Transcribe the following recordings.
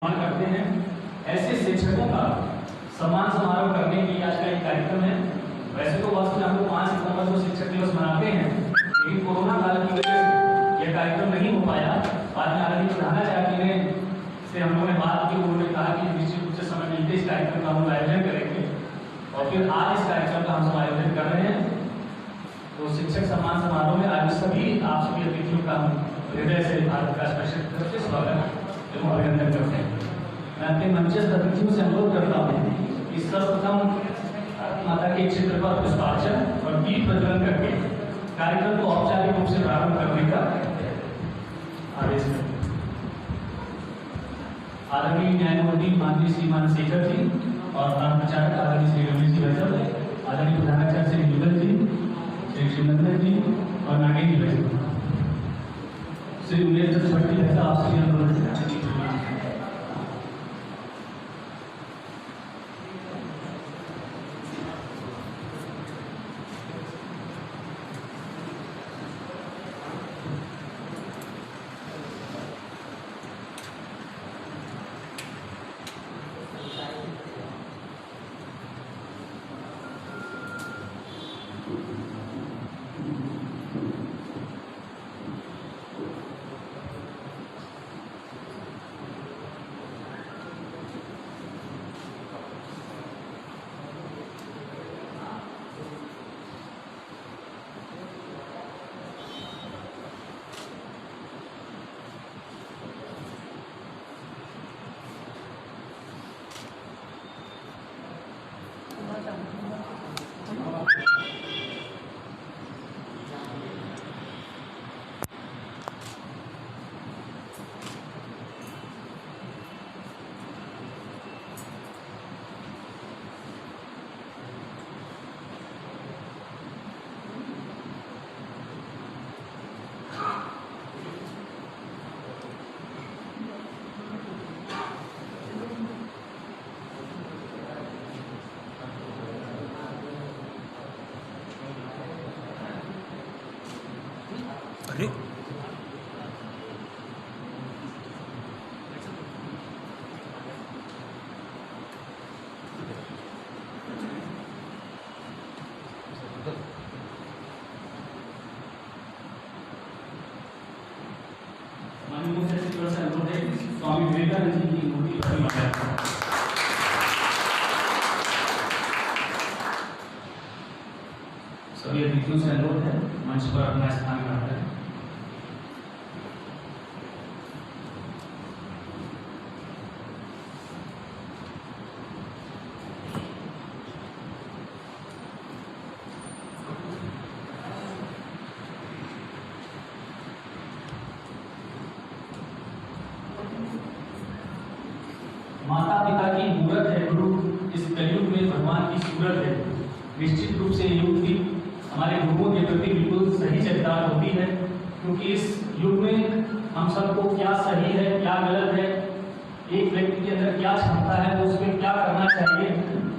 करते हैं। ऐसे शिक्षकों का सम्मान समारोह करने के लिए आज का एक कार्यक्रम है। वैसे तो वर्ष में हम लोग 5 सितंबर को शिक्षक दिवस मनाते हैं, लेकिन कोरोना काल की वजह से यह कार्यक्रम नहीं हो पाया। बाद में आदरणीय प्रधानाचार्य ने से हम लोगों ने बात की, उन्होंने कहा कि निश्चित रूप से समय मिलते इस कार्यक्रम का हम आयोजन करेंगे और फिर आज इस कार्यक्रम का हम आयोजन कर रहे हैं। तो शिक्षक सम्मान समारोह में आज सभी आप सभी अतिथियों का हम हृदय से भारत का स्पर्श करके स्वागत एवं अभिनंदन करते हैं। मैं अपने मंचस्थ अतिथियों से अनुरोध करता हूँ कि सर्वप्रथम माता के चित्र पर पुष्पार्चन और दीप प्रज्वलन करके कार्यक्रम को औपचारिक रूप से प्रारंभ करने का आदेश करें। आदरणीय न्यायमूर्ति माननीय श्रीमान शेखर जी और प्रचारक आदरणीय श्री रमेश जी वैसल, आदरणीय प्रधानाचार्य श्री युगल जी, श्री शिवनंदन जी और नागेंद्र जी, श्री उमेश भट्टी ऐसा आप श्री अनुरोध स्वामी विवेकानंद जी की मूर्ति सभी अतिथियों से अनुरोध है मंच पर अपना स्थान ग्रहण करें। माता पिता की मूरत है गुरु, इस कलयुग में भगवान की सूरत है। निश्चित रूप से युग की हमारे गुरुओं के प्रति बिल्कुल सही चरितार्थ होती है, क्योंकि इस युग में हम सबको क्या सही है क्या गलत है, एक व्यक्ति के अंदर क्या क्षमता है तो उसमें क्या करना चाहिए,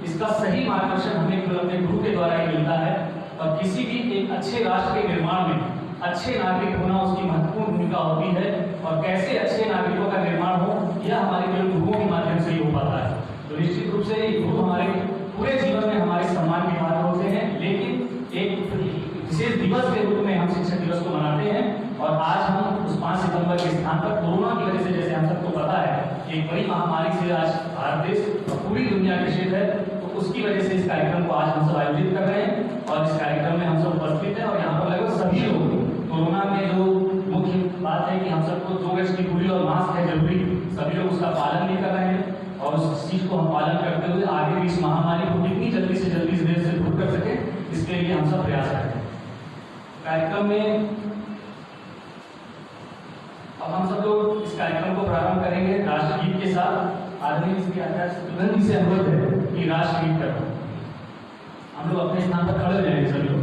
इसका सही मार्गदर्शन हमें केवल अपने गुरु के द्वारा ही मिलता है। और किसी भी एक अच्छे राष्ट्र के निर्माण में अच्छे नागरिक होना उसकी महत्वपूर्ण भूमिका होती है, और कैसे अच्छे नागरिकों का निर्माण हो यह हमारे केवल गुरुओं के माध्यम से ही हो पाता है। तो निश्चित रूप से गुरु हमारे पूरे जीवन में हमारे सम्मान के पात्र होते हैं, लेकिन एक विशेष दिवस के रूप में हम शिक्षक दिवस को मनाते हैं। और आज हम उस 5 सितंबर के स्थान पर कोरोना की वजह से, जैसे हम सबको पता है, एक बड़ी महामारी से आज भारत देश और पूरी दुनिया ग्रसित है, तो उसकी वजह से इस कार्यक्रम को आज हम सब आयोजित कर रहे हैं। और इस कार्यक्रम में हम सब उपस्थित हैं और यहाँ पर लगभग सभी लोग कोरोना में जो मुख्य बात है कि हम सबको 2 गज की दूरी और मास्क है जरूरी, सभी लोग उसका पालन भी कर रहे हैं और उस चीज को हम पालन करते हुए आगे भी इस महामारी को कितनी जल्दी से जल्दी इस देश से दूर कर सके, इसके लिए हम सब प्रयास करें। कार्यक्रम में अब हम सब लोग इस कार्यक्रम को प्रारंभ करेंगे राष्ट्रगीत के साथ। आदरणीय श्री आचार्य सुगंध जी से अनुरोध है कि राष्ट्रगीत करो। हम लोग अपने स्थान पर खड़े रहेंगे सभी लोग।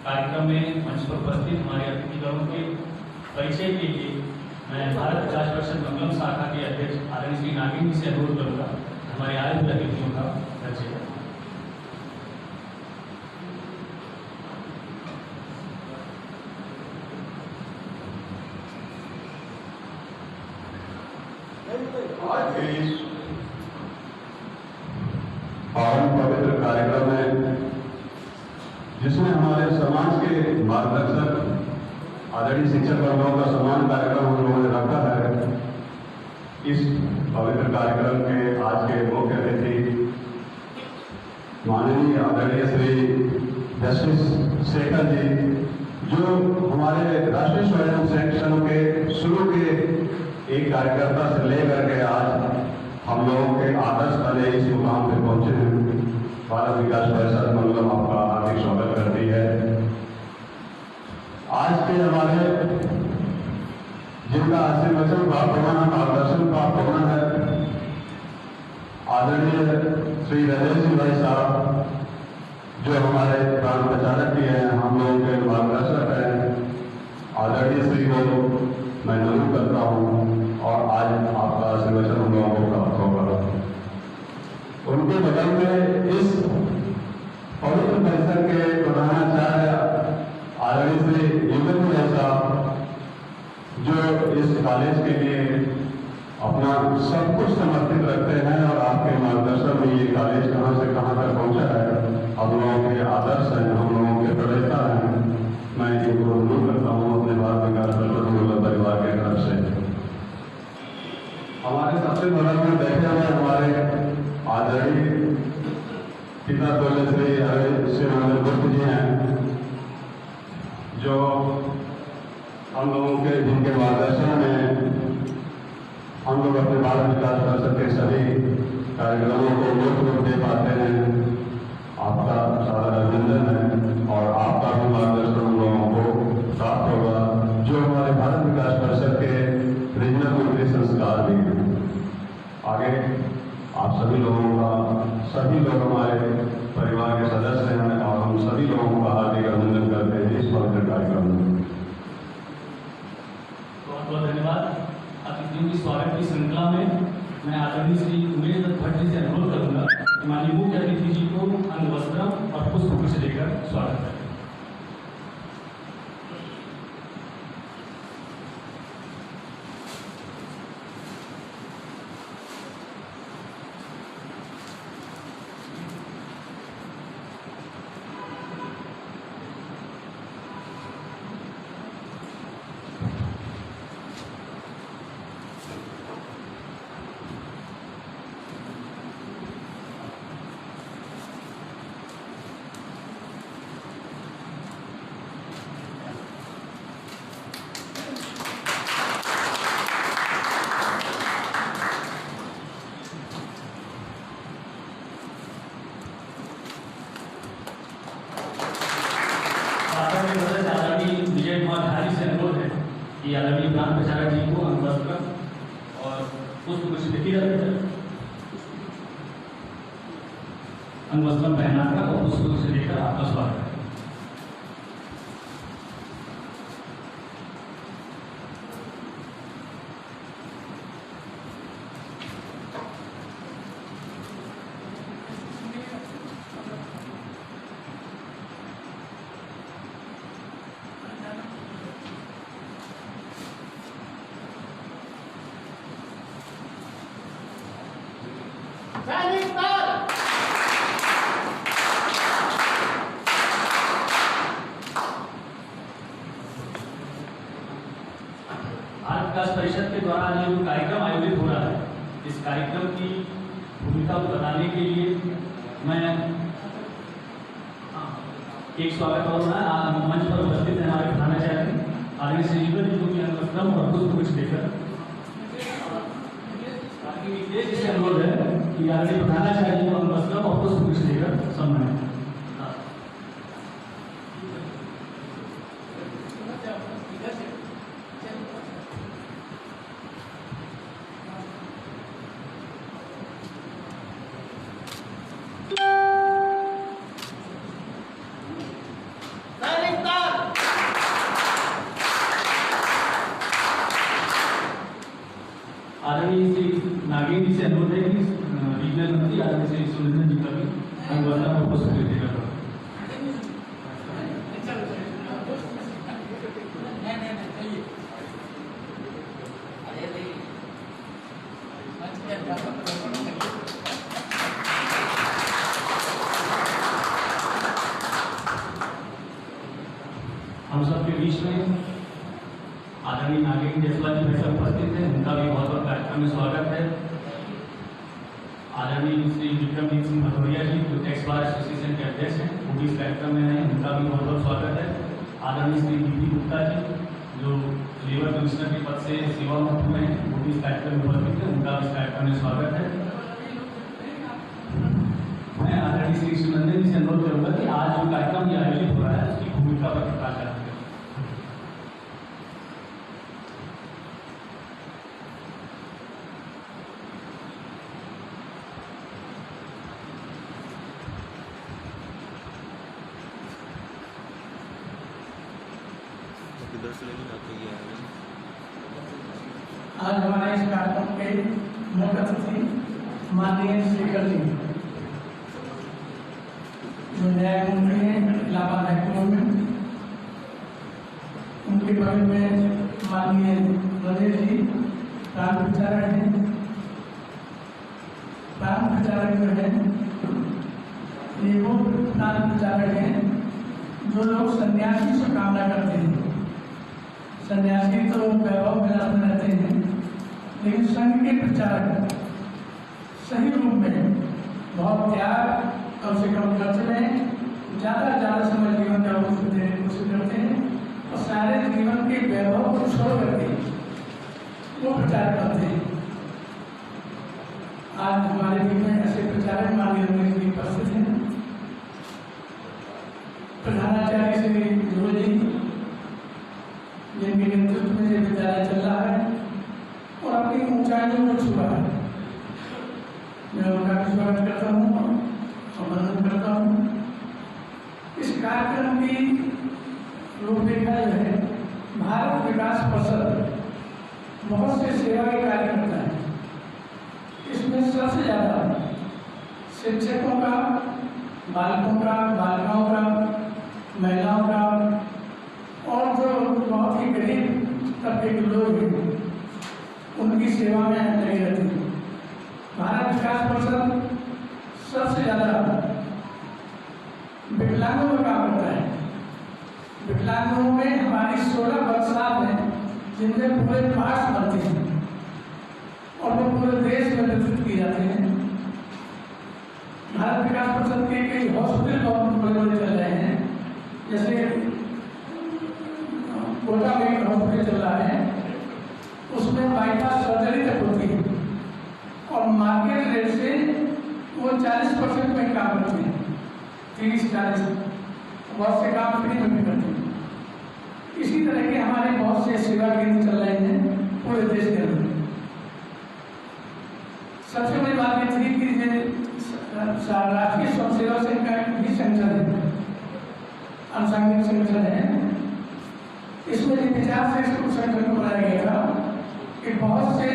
कार्यक्रम में मंच पर उपस्थित हमारे अतिथिगणों के परिचय के लिए मैं भारत 50% मंगलम शाखा के अध्यक्ष आदरणीय श्री नागिन जी से अनुरोध करूंगा हमारे आए हुए अतिथियों का परिचय। आज इस पावन पवित्र कार्यक्रम में जिसमें हमारे समाज के मार्गदर्शक आदरणीय शिक्षक वर्गों का सम्मान कार्यक्रम हम लोगों ने रखा है। इस पवित्र कार्यक्रम के आज के मुख्य अतिथि माननीय आदरणीय श्री जस्टिस शेखर जी, जो हमारे राष्ट्रीय स्वयंसेवक संघ के शुरू के एक कार्यकर्ता से लेकर के आज हम लोगों के आदर्श बने इस मुकाम पे पहुंचे हैं। भारत विकास परिषद मंगलम आपका हार्दिक स्वागत करती है। आज के हमारे जिनका आशीर्वचन प्राप्त होना, मार्गदर्शन प्राप्त होना है, आदरणीय श्री राजेश जी भाई साहब, जो हमारे प्राण प्रचारक भी हैं, हम लोगों के मार्गदर्शक हैं। आदरणीय श्री को मैं नमन करता हूँ और आज आपका आशीर्वचन हम लोगों को प्राप्त होगा। उनके बगल में इस पवित्र परिसर के प्रधानाचार्य आदरणीय श्री युगल भाई साहब, जो इस कॉलेज के लिए अपना सब कुछ समर्पित रखते हैं और आपके मार्गदर्शन में ये कॉलेज कहाँ से कहाँ तक पहुँचा है। हम लोगों के आदर्श हैं, हम लोगों के प्रणेता हैं। मैं इनको अनुरोध करता हूँ अपने भारत विकास परिषद परिवार के तरफ से। हमारे सबसे बगल में बैठे हुए हमारे आदरणीय पिता बोले श्री शिवानंद गुप्त जी हैं, जो हम लोगों के जिनके मार्गदर्शन में हम लोग अपने भारत विकास परिषद के सभी कार्यक्रमों को मूर्त रूप दे पाते हैं। आपका सादर अभिनंदन है और आपका भी मार्गदर्शन हम लोगों को प्राप्त होगा, जो हमारे भारत विकास परिषद के रीजनल मंत्री संस्कार भी हैं। आगे आप सभी लोगों का, सभी लोग हमारे परिवार के सदस्य हैं और हम सभी लोगों का हार्दिक अभिनंदन करते हैं इस पवित्र कार्यक्रम में। बहुत बहुत धन्यवाद। अतिथियों की स्वागत की श्रृंखला में मैं आदरणीय श्री उमेश दत्त भट्ट जी से अनुरोध करूंगा कि माननीय मुख्य अतिथि जी को अंगवस्त्रम और पुष्प से लेकर स्वागत करें। विजय कुमार धारी से अनुरोध है कि आदरणीय प्राण प्रचारक जी को अंगवस्त्र और पुष्प अंगवस्त्रम पहनाकर और पुष्प से लेकर आपका स्वागत है। भारत विकास परिषद के द्वारा जो कार्यक्रम आयोजित हो रहा है, इस कार्यक्रम की भूमिका को बताने के लिए मैं एक स्वागत करूँगा। मंच पर उपस्थित है हमारे प्रधानाचार्य आदरणीय श्री युगल जी को अंगवस्त्रम और पुष्प कुछ देकर से अनुरोध है कि आदरणीय प्रधानाचार्य जी को अंगवस्त्रम और पुष्प कुछ देकर सम्मानित। से अनुरोध है कि रीजनल मंत्री आदरणीय श्री सुरेंद्र जी का भी अभिवादन में उपस्थित रहिएगा। हम सबके बीच में आदरणीय नागेंद्र जायसवाल जी भाई साहब उपस्थित हैं, उनका भी बहुत बहुत कार्यक्रम में स्वागत है। आदरणीय श्री विक्रमजीत सिंह भदौरिया जी जो टैक्स बार एसोसिएशन के अध्यक्ष हैं, वो भी इस कार्यक्रम में हैं, उनका भी बहुत बहुत स्वागत है। आदरणीय श्री डी गुप्ता जी जो लेबर कमिश्नर के पद से सेवा मुक्त हुए हैं, वो भी इस कार्यक्रम में उपस्थित हैं, उनका इस कार्यक्रम में स्वागत है। मैं आदरणीय श्री सुरेंद्र जी से अनुरोध करूंगा कि आज जो कार्यक्रम ये आयोजित हो रहा है उसकी भूमिका पर प्रकाश डालें। आज हमारे इस कार्यक्रम के मुख्य अतिथि माननीय स्पीकर जी जो न्यायमंत्री हैं इलाहाबाद हाईकोर्ट में, उनके बगल में माननीय नरेश जी प्राण प्रचारक हैं। प्राण प्रचारक जो है ये वो प्राण प्रचारक हैं जो लोग सन्यासी से कामना करते हैं। सन्यासी तो वैभव विलास में रहते हैं, लेकिन संघ के प्रचारक सही रूप में बहुत त्याग कम से कम खर्च में ज़्यादा से ज़्यादा समय जीवन का देने की कोशिश करते हैं और सारे जीवन के वैभव को छोड़ करके वो प्रचार करते हैं। आज हमारे बीच में ऐसे प्रचारक माननीय रमेश जी उपस्थित हैं। प्रधानाचार्य श्री ध्रुव जी जिनके नेतृत्व में ये विद्यालय चल रहा है और अपनी ऊंचाइयों को छुआ है, मैं उनका भी स्वागत करता हूँ और वंदन करता हूँ। इस कार्यक्रम की रूपरेखा जो है भारत विकास परिषद बहुत से सेवा के कार्य करता है। इसमें सबसे ज़्यादा शिक्षकों का, बालकों का, बालिकाओं का, महिलाओं का और जो बहुत ही गरीब तबके के लोग हैं उनकी सेवा में लगी रहती है। भारत विकास परिषद सबसे ज़्यादा विकलांगों में काम करता है। विकलांगों में हमारी 16 वर्कशॉप हैं जिनमें पूरे पार्ट्स बनते हैं और वो पूरे देश में वितरित किए जाते हैं। भारत विकास परिषद के कई हॉस्पिटल बहुत बड़े चल रहे हैं, जैसे कोटा में हॉस्पिटल चल रहा है, उसमें बाईपास सर्जरी तक होती है और मार्केट रेट से वो 40% में काम करते हैं, 30-40 बहुत से काम फ्री में भी करते हैं। इसी तरह के हमारे बहुत से सेवा केंद्र चल रहे हैं पूरे देश के अंदर। सबसे बड़ी बात ये थी कि राष्ट्रीय स्वयं सेवा संघ का भी संगठन है, अनुसांगिक संगठन है। इसमें ये विचार से इसको संगठन को बनाया गया था कि बहुत से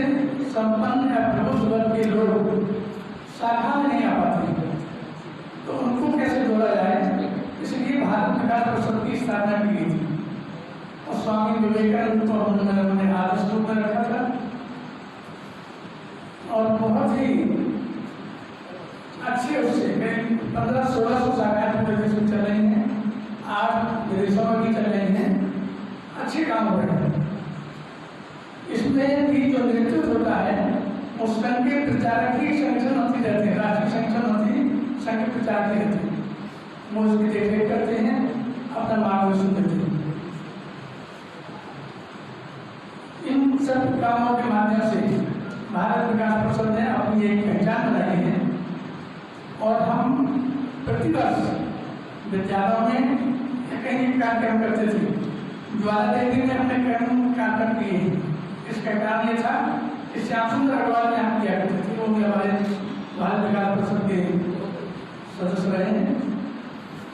संपन्न या प्रबुद्ध वर्ग के लोग शाखा में नहीं आ पाते, तो उनको कैसे जोड़ा जाए, इसलिए भारत विकास परिषद की स्थापना की गई थी और स्वामी विवेकानंद को हमने आदर्श रूप में रखा था और बहुत ही अच्छे उससे 1500-1600 शाखाएं पूरे देश में चल रही हैं, 8 विदेशों में भी चल रही हैं, अच्छे काम हो रहे हैं। इसमें भी जो नेतृत्व होता है उस संघ के प्रचारक ही संगठन मंत्री रहते हैं, राष्ट्रीय संगठन मंत्री संघ के प्रचारक रहते हैं, वो उसकी देखरेख करते हैं, अपना मार्गदर्शन देते हैं। इन सब कामों के माध्यम से भारत विकास परिषद ने अपनी एक पहचान बनाई है और हम प्रतिवर्ष विद्यालयों में कई कार्यक्रम करते थे। ज्वाला देवी में हमने कार्यक्रम किए। इसका कारण ये था कि श्याम सुंदर अग्रवाल ने हम किया करते थे, वो भी हमारे भारत विकास परिषद के सदस्य रहे हैं,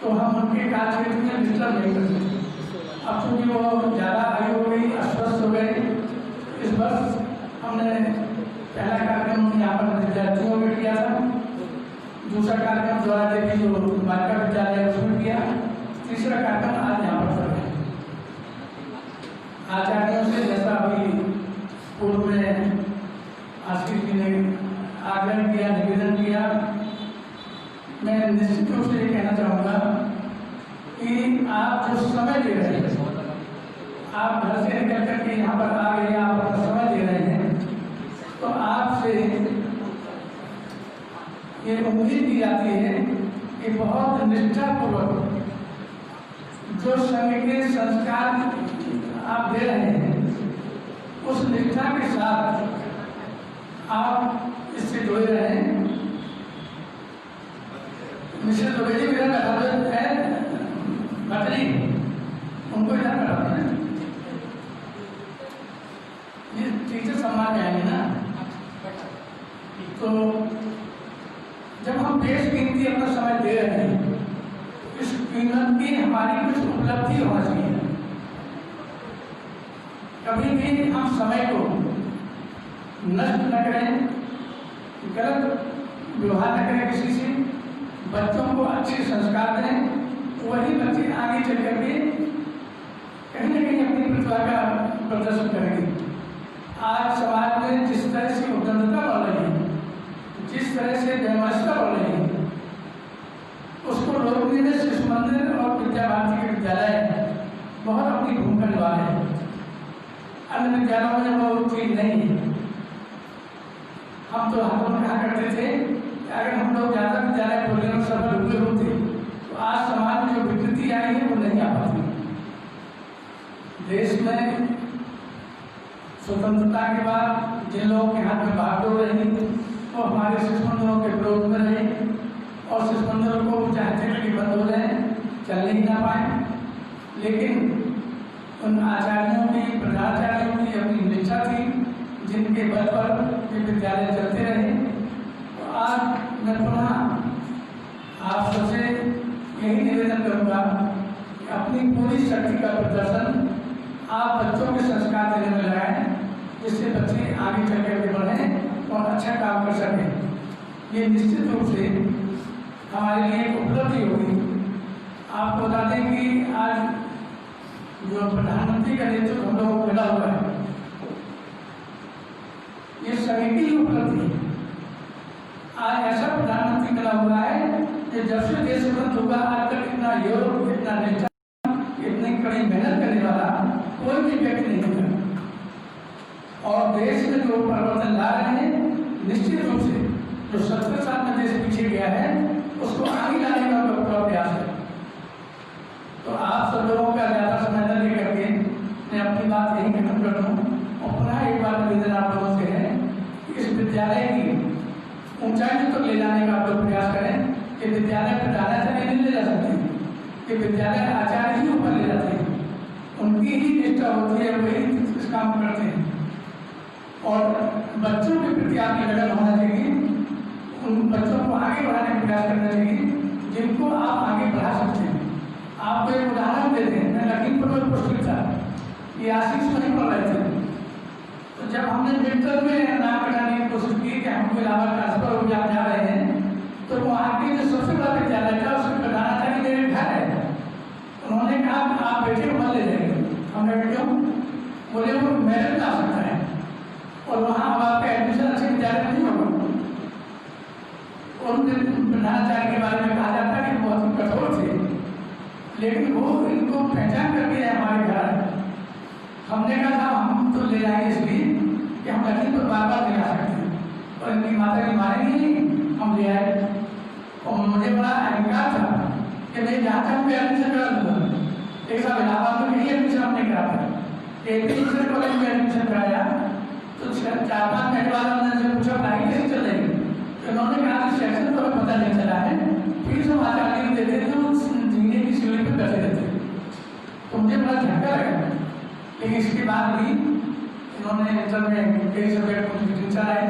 तो हम उनके कार्य क्षेत्र में डिस्टर्ब नहीं करते। अब चूंकि वो ज़्यादा आयु हो गई, अस्वस्थ हो गए, इस वर्ष हमने पहला कार्यक्रम यहाँ पर विद्यार्थियों में किया था, दूसरा कार्यक्रम ज्वाला देवी जो बालिका विद्यालय उसमें किया, तीसरा कार्यक्रम आज यहाँ पर चल रहा है। आचार्यों से जैसा अभी पूर्व में आशीष जी ने आग्रह किया, निवेदन किया, मैं निश्चित रूप से ये कहना चाहूँगा कि आप जो समय दे रहे हैं, आप घर से निकल करके यहाँ पर आ गए, आप अपना समय दे रहे हैं, तो आपसे ये उम्मीद की जाती है कि बहुत निष्ठापूर्वक जो संघ के संस्कार आप दे रहे हैं, उस निष्ठा के साथ आप इससे जुड़े रहें। मिश्र द्विवेदी मेरा कथावत है भटरी, उनको इधर कराते हैं, ये टीचर सम्मान में आएंगे ना। तो जब हम देश के लिए अपना समय दे रहे हैं, इस कीमत की हमारी कुछ उपलब्धि होना चाहिए। कभी भी हम समय को नष्ट न करें, गलत व्यवहार न करें किसी से, बच्चों को अच्छे संस्कार दें, वही बच्चे आगे चल करके कहीं न कहीं अपनी प्रतिभा का प्रदर्शन करेंगे। आज समाज में जिस तरह से उद्दंडता बढ़ रही है, जिस तरह से व्यवस्था बढ़ रही है, उसको रोकने में शिशु मंदिर और विद्या भारती के विद्यालय बहुत अपनी भूमिका निभा रहे हैं। अन्य विद्यालयों में वो चीज नहीं है। हम तो हम कहा करते थे कि अगर हम लोग ज़्यादा विद्यालय खोलने में सफल हुए होते तो आज समाज में जो विकृति आई है वो नहीं आ पाती। देश में स्वतंत्रता के बाद जिन लोगों के हाथ में बागडोर रही वो हमारे शिशु मंदिरों के विरोध में रहे और शिशु मंदिरों को चाहते थे कि बंद हो जाए, चलने ही ना पाए। लेकिन उन आचार्यों की, प्रधानाचार्यों की अपनी निष्ठा थी, जिनके बल पर ये विद्यालय चलते रहे। तो आज मैं पुनः आप सबसे यही निवेदन करूँगा कि अपनी पूरी शक्ति का प्रदर्शन आप बच्चों के संस्कार देने में लगाएं, जिससे बच्चे आगे चल करके बढ़ें और अच्छा काम कर सकें। ये निश्चित रूप से हमारे लिए एक उपलब्धि होगी। आपको बता दें कि आज जो प्रधानमंत्री का नेतृत्व हम लोगों को मिला हुआ है, ये सभी की उपलब्धि है। आज ऐसा प्रधानमंत्री मिला हुआ है कि जब से देश स्वतंत्र हुआ आज तक इतना योग, इतना निष्ठा, इतनी कड़ी मेहनत करने वाला कोई भी व्यक्ति नहीं हुआ। और देश में जो परिवर्तन ला रहे हैं, निश्चित रूप से जो 70 साल में देश पीछे गया है उसको आगे लाने का पूरा प्रयास है। तो आप सब लोगों का ज़्यादा समय न लेकर के मैं अपनी बात यही खत्म कर दूँ और पुनः एक बार निवेदन आप लोगों से है कि इस विद्यालय की ऊंचाई तक ले जाने का आप लोग प्रयास करें। कि विद्यालय प्रधानाचार्य नहीं ले जा सकते, कि विद्यालय आचार्य ही ऊपर ले जाते हैं, उनकी ही निष्ठा होती है, वही इस काम करते हैं। और बच्चों के प्रति आपकी लगन होना चाहिए, उन बच्चों को आगे बढ़ाने का प्रयास करना चाहिए जिनको आप आगे बढ़ा सकते हैं। आपको एक उदाहरण देते हैं, मैं लखीमपुर में पोस्टिंग था, ये आशीष नहीं पढ़ रहे थे। तो जब हमने मिडटर्म में नाम कटाने की कोशिश की कि हमको इलाहाबाद ट्रांसफर हो गया, जा रहे हैं, तो वहाँ के जो सबसे बड़ा विद्यालय था उसके प्रधानाचार्य मेरे घर है, उन्होंने कहा आप बेटे को मत ले जाएंगे। हमने क्यों? बोले वो मेरिट में आ सकता है और वहाँ अब आपका एडमिशन अच्छे विद्यालय में नहीं होगा। उन प्रधानाचार्य के बारे में कहा जाता है कि बहुत कठोर थे, लेकिन वो इनको पहचान करके हमारे घर हमने कहा था हम तो ले जाएंगे इसलिए कि हम लड़की को बार बार ले आ सकते हैं और इनकी माता की मारेंगे नहीं, हम ले आए। और मुझे बड़ा अहंकार था कि मैं जहाँ तक मैं एडमिशन करा दूँगा। एक साल इलाहाबाद में कहीं एडमिशन हमने करा था, एपीएसर कॉलेज में एडमिशन कराया तो 4-5 महीने बाद हमने से पूछा पढ़ाई कैसे चल रही, तो उन्होंने कहा कि सेक्शन तो पता नहीं चला है, फिर हम आचार्य देते थे वो जीने की सीढ़ी पर बैठे रहते। तो मुझे बड़ा झटका लगा। लेकिन इसके बाद भी इन्होंने इंटर में कई सब्जेक्ट को टीचर आए,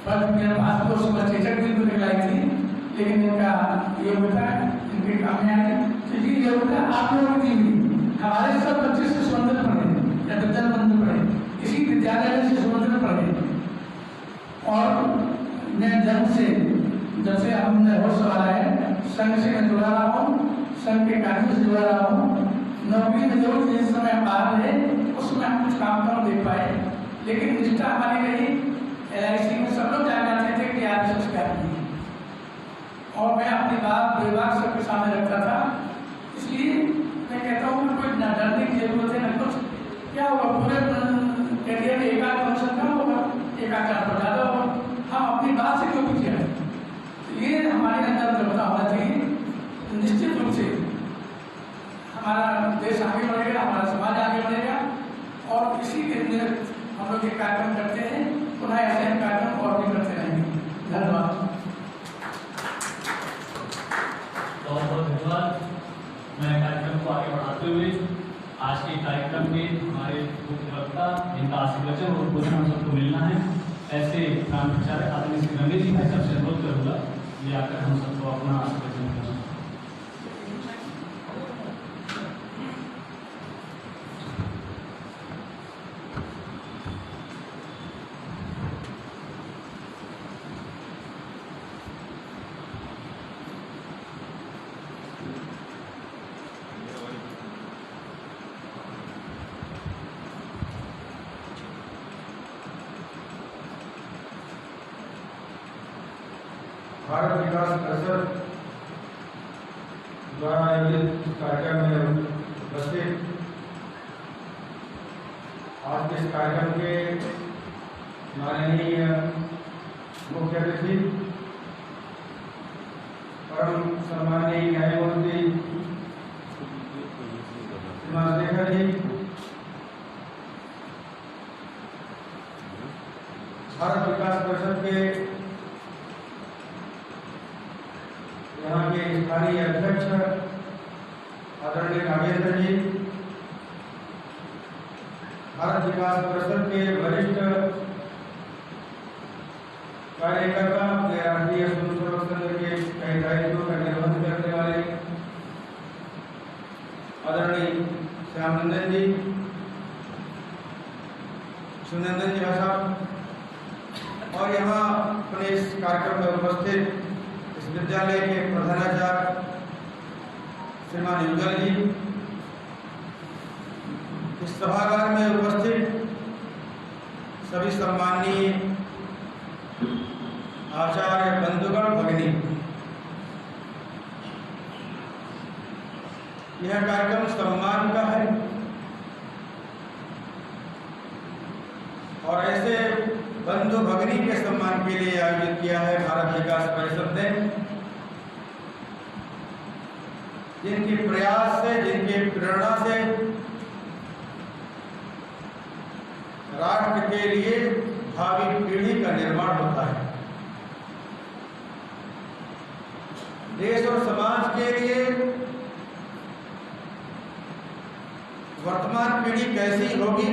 फर्स्ट मेरे पास को सुबह चेचक भी निकलाई थी, लेकिन इनका योग्यता इनकी कामयाबी आई। तो ये योग्यता आप लोगों की भी हमारे सब बच्चे शिशु मंदिर पढ़े या विद्या मंदिर पढ़े, इसी विद्यालय में शिशु मंदिर पढ़े, मैं जन्म से जब से हमने होश संभाला है संघ से मैं जुड़ा रहा हूँ, संघ के कार्यों से जुड़ा रहा हूँ। नौकरी में जरूर जिस समय हम बाहर रहे उसमें हम कुछ काम कम दे पाए, लेकिन निष्ठा हमारी रही। LIC में सब लोग जान जाते थे कि आप संस्कार की, और मैं अपनी बात बेबाक सबके सामने रखता था। इसलिए मैं कहता हूँ कि कोई ना डरने की जरूरत है ना कुछ। क्या होगा, पूरे करियर में एकाध प्रमोशन कम होगा, एकाध ट्रांसफर ज़्यादा होगा, हम अपनी बात से क्यों पीछे हैं? ये हमारे अंदर दृढ़ता होना चाहिए। निश्चित रूप से हमारा देश आगे बढ़ेगा, हमारा समाज आगे बढ़ेगा, और इसी के लिए हम लोग ये कार्यक्रम करते हैं। पुनः ऐसे हम कार्यक्रम और भी करते रहेंगे। धन्यवाद। बहुत बहुत धन्यवाद। मैं कार्यक्रम को आगे बढ़ाते हुए आज के कार्यक्रम में हमारे मुख्य वक्ता जिनका आशीर्वचन और भोजन हम सबको मिलना है, ऐसे ग्राम प्रचारक आदरणीय श्री रमेश जी भाई सबसे अनुरोध करूँगा ये आकर हम सबको अपना आशीर्वचन करना। भारत विकास परिषद द्वारा आयोजित कार्यक्रम में उपस्थित आज के इस कार्यक्रम के माननीय मुख्य अतिथि परम सम्माननीय न्यायमूर्ति श्रीमान शेखर जी, भारत विकास परिषद के यहाँ के स्थानीय अध्यक्ष आदरणीय नागेंद्र जी, भारत विकास परिषद के वरिष्ठ कार्यकर्ता, राष्ट्रीय स्वयंसेवक संघ के कई दायित्वों का निर्वहन करने वाले आदरणीय श्यामनंदन जी, सुनंदन जी भाई साहब, और यहाँ अपने इस कार्यक्रम में उपस्थित विद्यालय के प्रधानाचार्य श्रीमान युगल जी, इस सभागार में उपस्थित सभी सम्माननीय आचार्य बंधुगण भगिनी, यह कार्यक्रम सम्मान का है और ऐसे बंधु भगिनी के सम्मान के लिए आयोजित किया है भारत विकास परिषद ने, जिनके प्रयास से, जिनके प्रेरणा से राष्ट्र के लिए भावी पीढ़ी का निर्माण होता है। देश और समाज के लिए वर्तमान पीढ़ी कैसी होगी,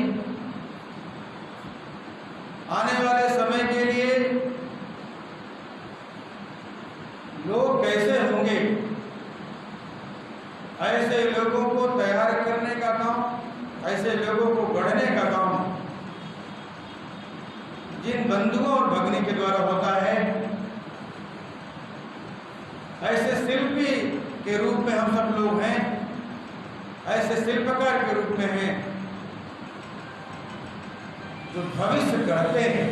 आने वाले समय के लिए लोग कैसे होंगे, ऐसे लोगों को तैयार करने का काम, ऐसे लोगों को गढ़ने का काम जिन बंधुओं और भगिनी के द्वारा होता है, ऐसे शिल्पी के रूप में हम सब लोग हैं, ऐसे शिल्पकार के रूप में हैं जो भविष्य गढ़ते हैं,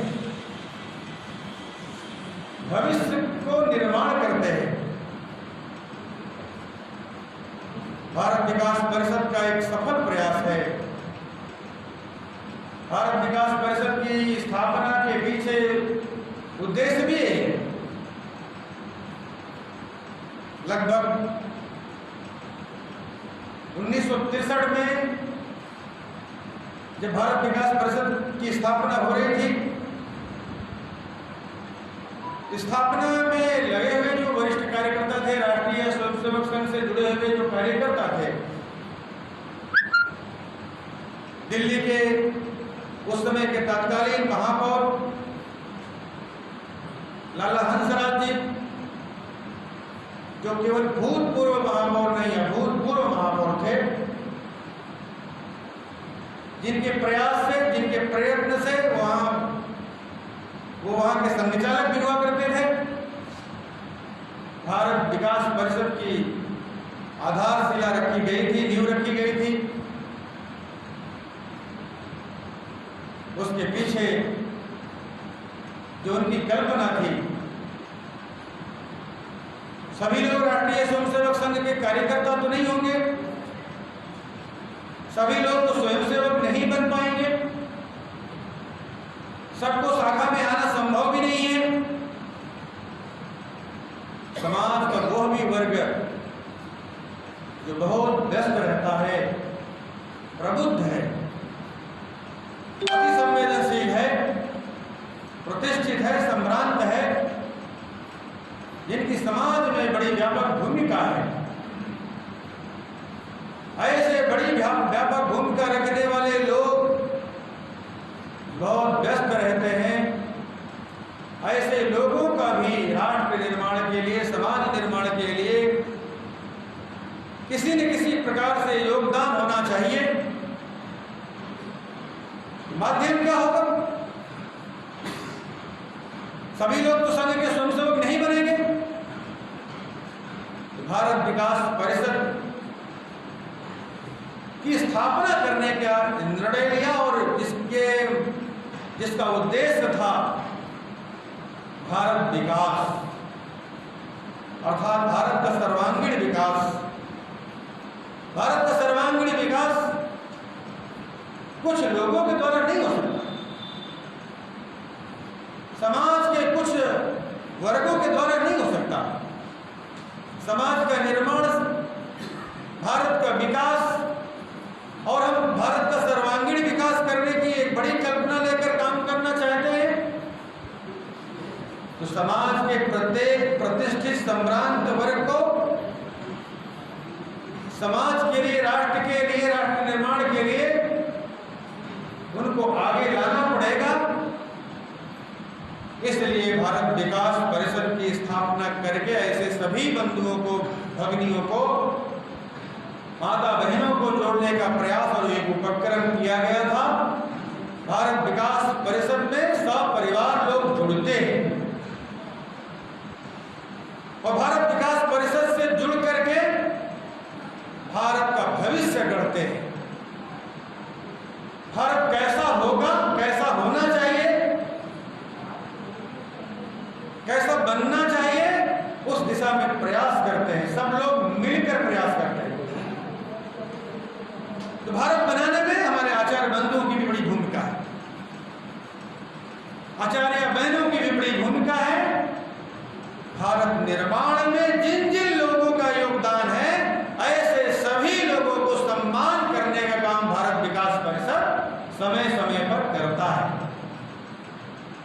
भविष्य को निर्माण करते हैं। भारत विकास परिषद का एक सफल प्रयास है। भारत विकास परिषद की स्थापना के पीछे उद्देश्य भी है। लगभग 1963 में जब भारत विकास परिषद की स्थापना हो रही थी, स्थापना में लगे हुए जो वरिष्ठ कार्यकर्ता थे, राष्ट्रीय स्वयंसेवक संघ से जुड़े हुए जो कार्यकर्ता थे, दिल्ली के उस समय के तत्कालीन महापौर लाला हंसराज जी, जो केवल भूतपूर्व महापौर नहीं है, भूतपूर्व महापौर थे, जिनके प्रयास से, जिनके प्रयत्न से वहां वो वहां के संचालक भी हुआ करते थे। भारत विकास परिषद की आधारशिला रखी गई थी, नींव रखी गई थी। उसके पीछे जो उनकी कल्पना थी, सभी लोग राष्ट्रीय स्वयंसेवक संघ के कार्यकर्ता तो नहीं होंगे, सभी लोग तो स्वयंसेवक नहीं बन पाएंगे, सबको शाखा में आना संभव भी नहीं है। समाज का वो भी वर्ग जो बहुत व्यस्त रहता है, प्रबुद्ध है, अति संवेदनशील है, प्रतिष्ठित है, संभ्रांत है, जिनकी समाज में बड़ी व्यापक भूमिका है, ऐसे बड़ी व्यापक भूमिका रखने वाले लोग बहुत व्यस्त रहते हैं। ऐसे लोगों का भी राष्ट्र निर्माण के लिए, समाज निर्माण के लिए किसी न किसी प्रकार से योगदान होना चाहिए। माध्यम क्या होगा? सभी लोग तो संघ के स्वयंसेवक नहीं बनेंगे। तो भारत विकास परिषद की स्थापना करने का निर्णय लिया और जिसका उद्देश्य था भारत विकास, अर्थात भारत का सर्वांगीण विकास। भारत का सर्वांगीण विकास कुछ लोगों के द्वारा नहीं हो सकता, समाज के कुछ वर्गों के द्वारा नहीं हो सकता। समाज का निर्माण, भारत का विकास, और हम भारत का सर्वांगीण विकास करने की एक बड़ी कल्पना लेकर काम करना चाहते हैं, तो समाज के प्रत्येक प्रतिष्ठित संभ्रांत वर्ग को समाज के लिए, राष्ट्र के लिए, राष्ट्र निर्माण के लिए उनको आगे लाना पड़ेगा। इसलिए भारत विकास परिषद की स्थापना करके ऐसे सभी बंधुओं को, भगिनियों को, माता बहनों को जोड़ने का प्रयास और एक उपक्रम किया गया था। भारत विकास परिषद में सब परिवार लोग जुड़ते हैं और भारत विकास परिषद से जुड़ करके भारत का भविष्य गढ़ते हैं। भारत कैसा होगा, कैसा होना चाहिए, कैसा बनना चाहिए, उस दिशा में प्रयास करते हैं। सब लोग मिलकर प्रयास करते हैं। तो भारत बनाने में हमारे आचार्य बंधुओं की भी बड़ी भूमिका है, आचार्य बहनों की भी बड़ी भूमिका है। भारत निर्माण में जिन जिन लोगों का योगदान है, ऐसे सभी लोगों को सम्मान करने का काम भारत विकास परिषद समय समय पर करता है।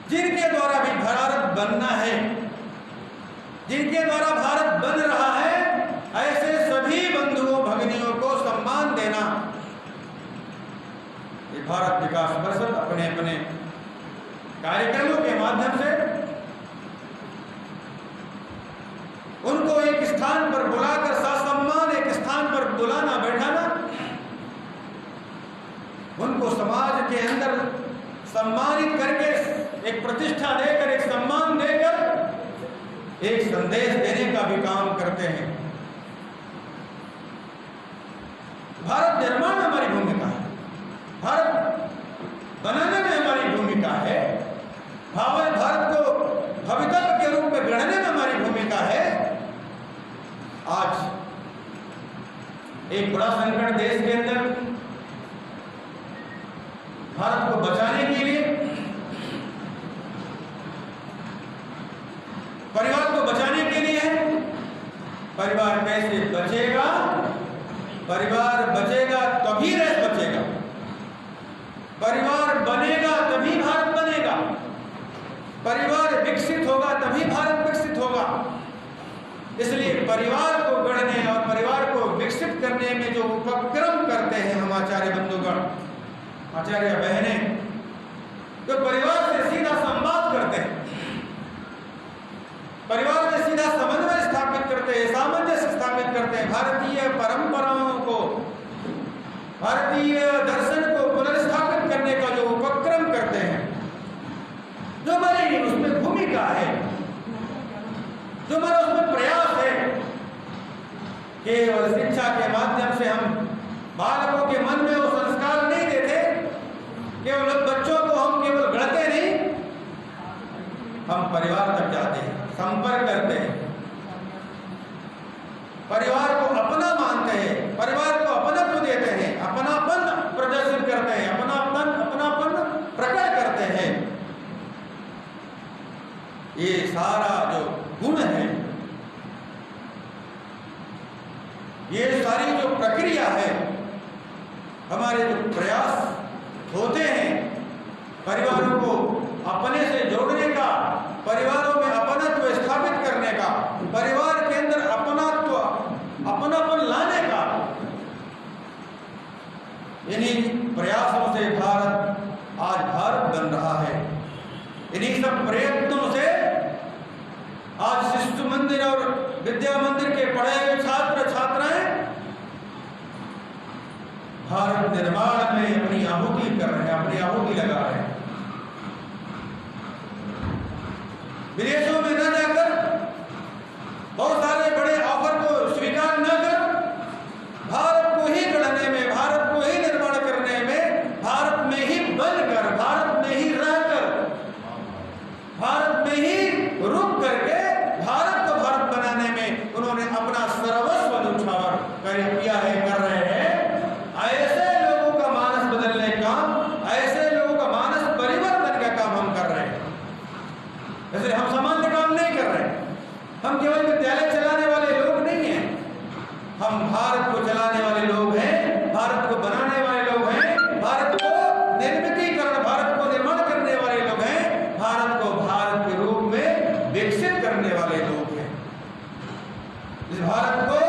जिनके द्वारा भी भारत बनना है, जिनके द्वारा भारत बन रहा है, ऐसे सभी बंधुओं भगिनियों को सम्मान देना, ये भारत विकास परिषद अपने अपने कार्यक्रमों के माध्यम से उनको एक स्थान पर बुलाकर ससम्मान एक स्थान पर बुलाना, बैठाना, उनको समाज के अंदर सम्मानित करके एक प्रतिष्ठा देकर, एक सम्मान देकर एक संदेश देने का भी काम करते हैं। भारत निर्माण में हमारी भूमिका है, भारत बनाने में हमारी भूमिका है, भारत को भवितव्य के रूप में गढ़ने में हमारी भूमिका है। आज एक बड़ा संकट देश के अंदर, भारत को बचाने के लिए, परिवार को बचाने के लिए है। परिवार कैसे बचेगा? परिवार बचेगा तभी देश बचेगा, परिवार बनेगा तभी भारत बनेगा, परिवार विकसित होगा तभी भारत विकसित होगा। इसलिए परिवार को गढ़ने और परिवार को विकसित करने में जो उपक्रम करते हैं हम आचार्य बंधुगण, आचार्य बहनें, तो परिवार से सीधा संवाद करते हैं, परिवार में सीधा समन्वय स्थापित करते हैं, सामंजस्य स्थापित करते हैं, भारतीय परंपराओं को, भारतीय दर्शन को पुनर्स्थापित करने का जो उपक्रम करते हैं, जो हमारी उसमें परिवार तक जाते हैं, संपर्क करते हैं, परिवार को अपना मानते हैं, परिवार को अपनत्व देते हैं, अपनापन प्रदर्शित करते हैं, अपनापन प्रकट करते हैं। ये सारा जो गुण है, ये सारी जो प्रक्रिया है, हमारे जो प्रयास होते हैं परिवारों को अपने से जोड़ने का, परिवारों में अपनत्व स्थापित करने का, परिवार के अंदर अपनापन लाने का, इन्हीं प्रयासों से आज भारत बन रहा है। इन्हीं सब प्रयत्नों से आज शिशु मंदिर और विद्या मंदिर के पढ़े हुए छात्र छात्राएं भारत निर्माण में अपनी आहुति कर रहे हैं, अपनी आहुति लगा रहे हैं। विदेशों में न जाकर, बहुत सारे बड़े ऑफर को स्वीकार न कर, भारत को ही गढ़ने में, भारत को ही निर्माण करने में, भारत में ही बनकर, भारत में ही रहकर, भारत में ही रुक करके भारत को भारत बनाने में उन्होंने अपना सर्वस्व न्यौछावर किया है, कर रहे हैं। ऐसे लोगों का मानस बदलने का, ऐसे लोगों का मानस परिवर्तन का काम हम कर रहे हैं। इसलिए हम सामान्य काम नहीं कर रहे, हम केवल विद्यालय चलाने वाले लोग नहीं हैं, हम भारत को चलाने वाले लोग हैं, भारत को बनाने वाले लोग हैं, भारत को निर्मितीकरण, भारत को निर्माण करने वाले लोग हैं, भारत को भारत के रूप में विकसित करने वाले लोग हैं। इस भारत को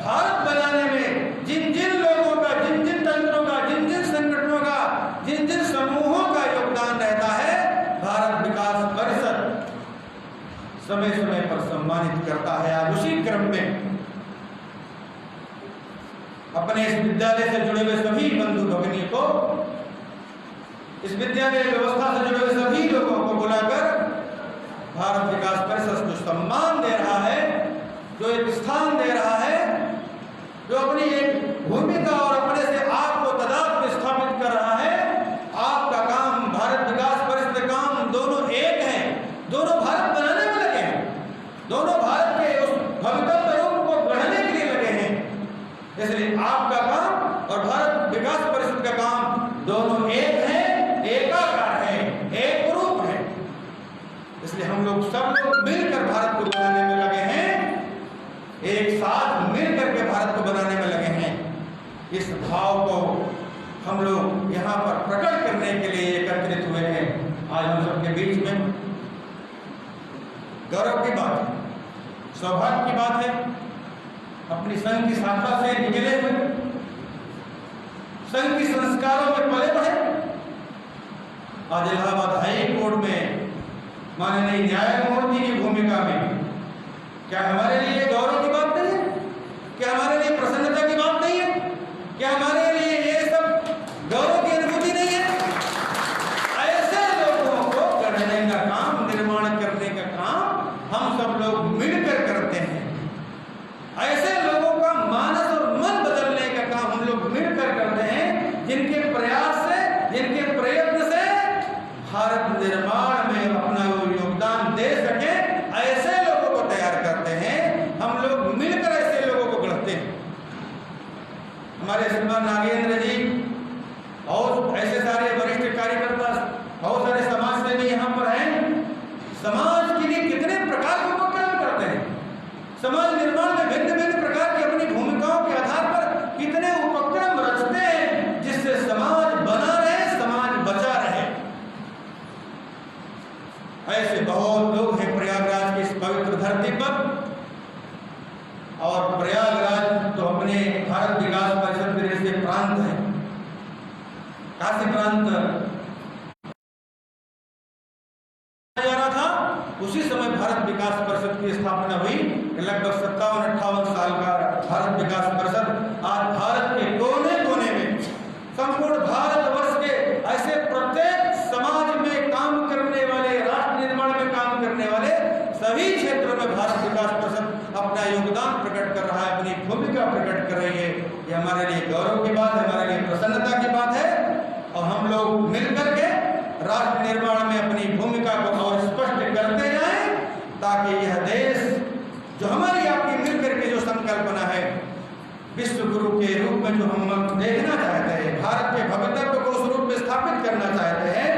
भारत बनाने में जिन जिन लोगों का, जिन जिन तंत्रों का, जिन जिन संगठनों का, जिन जिन समूहों का योगदान रहता है, भारत विकास परिषद समय समय पर सम्मानित करता है। आज उसी क्रम में अपने इस विद्यालय से जुड़े हुए सभी बंधु भगिनी को, इस विद्यालय व्यवस्था से जुड़े हुए सभी लोगों को बुलाकर भारत विकास परिषद को सम्मान दे रहा है, जो एक स्थान दे रहा है, जो अपनी एक भूमिका और अपने से आपको तदाद में स्थापित कर रहा है। आपका काम, भारत विकास परिषद का काम, दोनों एक हैं, दोनों भारत बनाने में लगे हैं, दोनों भारत के उस भविष्य रूप को गढ़ने के लिए लगे हैं। इसलिए आपका काम और भारत विकास परिषद का काम दोनों एक है, एकाकार है, एक रूप है। इसलिए हम लोग सब लोग मिलकर भारत को बनाने में लगे हैं, एक साथ मिलकर के भारत को बनाने में लगे हैं। इस भाव को हम लोग यहाँ पर प्रकट करने के लिए एकत्रित हुए हैं। आज हम सबके बीच में गौरव की बात है, सौभाग्य की बात है, अपनी संघ की शाखा से निकले हुए, संघ की संस्कारों में पले बढ़े, आज इलाहाबाद हाई कोर्ट में माननीय न्यायमूर्ति की भूमिका में, क्या हमारे लिए गौरव की बात नहीं है? क्या हमारे लिए प्रसन्नता की बात नहीं है? क्या हमारे लिए ये सब गौरव की अनुभूति नहीं है? ऐसे लोगों को गढ़ने का काम, निर्माण करने का काम हम सब लोग मिलकर करते हैं। ऐसे लोगों का मानस और मन बदलने का काम हम लोग मिलकर करते हैं, जिनके प्रयास से, जिनके प्रयत्न से भारत निर्माण में अपना योगदान दे सके, ऐसे लोगों को तैयार करते हैं। हम लोग मिलकर ऐसे लोगों को गढ़ते हैं। हमारे श्रीमान नागेंद्र जी और ऐसे सारे वरिष्ठ कार्यकर्ता, बहुत सारे समाज सेवी यहाँ पर हैं। समाज के लिए कितने प्रकार के उपक्रम करते हैं, समाज निर्माण में भिन्न भिन्न प्रकार की अपनी भूमिकाओं के आधार पर कितने उपक्रम रचते हैं, जिससे समाज बना रहे, समाज बचा रहे। ऐसे बहुत लोग हैं प्रयागराज की इस पवित्र धरती पर। और प्रयागराज तो अपने भारत विकास परिषद के जैसे प्रांत है, काशी प्रांत जा रहा था, उसी समय भारत विकास परिषद की स्थापना हुई। लगभग 57-58 साल का भारत विकास परिषद आज भारत के कोने कोने में, संपूर्ण भारतवर्ष के ऐसे प्रत्येक समाज में काम करने वाले, राष्ट्र निर्माण में काम करने वाले सभी क्षेत्रों में भारत विकास परिषद अपना योगदान प्रकट कर रहा है, अपनी भूमिका प्रकट कर रही है। ये हमारे लिए गौरव की बात है, हमारे लिए प्रसन्नता की बात है। और हम लोग मिलकर के राष्ट्र निर्माण में अपनी भूमिका को और स्पष्ट करते जाएं विश्व गुरु के रूप में जो हम देखना चाहते हैं, भारत के भवितव्य को उस रूप में स्थापित करना चाहते हैं।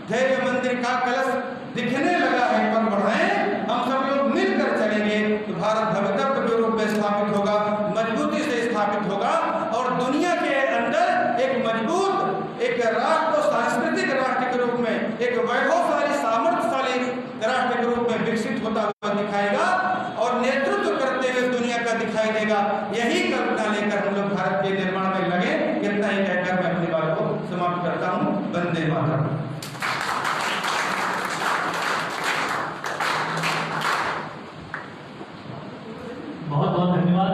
धैर्य मंदिर का कलश दिखने लगा है, पर बढ़ाएं, हम सब लोग मिलकर चलेंगे तो भारत भवितव्य के रूप में स्थापित होगा, मजबूती से स्थापित होगा और दुनिया के अंदर एक मजबूत एक राष्ट्र को सांस्कृतिक राष्ट्र के रूप में, एक वैभवशाली सामर्थ्यशाली राष्ट्र के रूप में विकसित होता हुआ दिखाएगा और नेतृत्व करते हुए दुनिया का दिखाई देगा। यही कल्पना लेकर हम लोग भारत के निर्माण में लगे। इतना ही कहकर मैं अपनी बात को समाप्त करता हूँ। वंदे मातरम। बहुत बहुत धन्यवाद।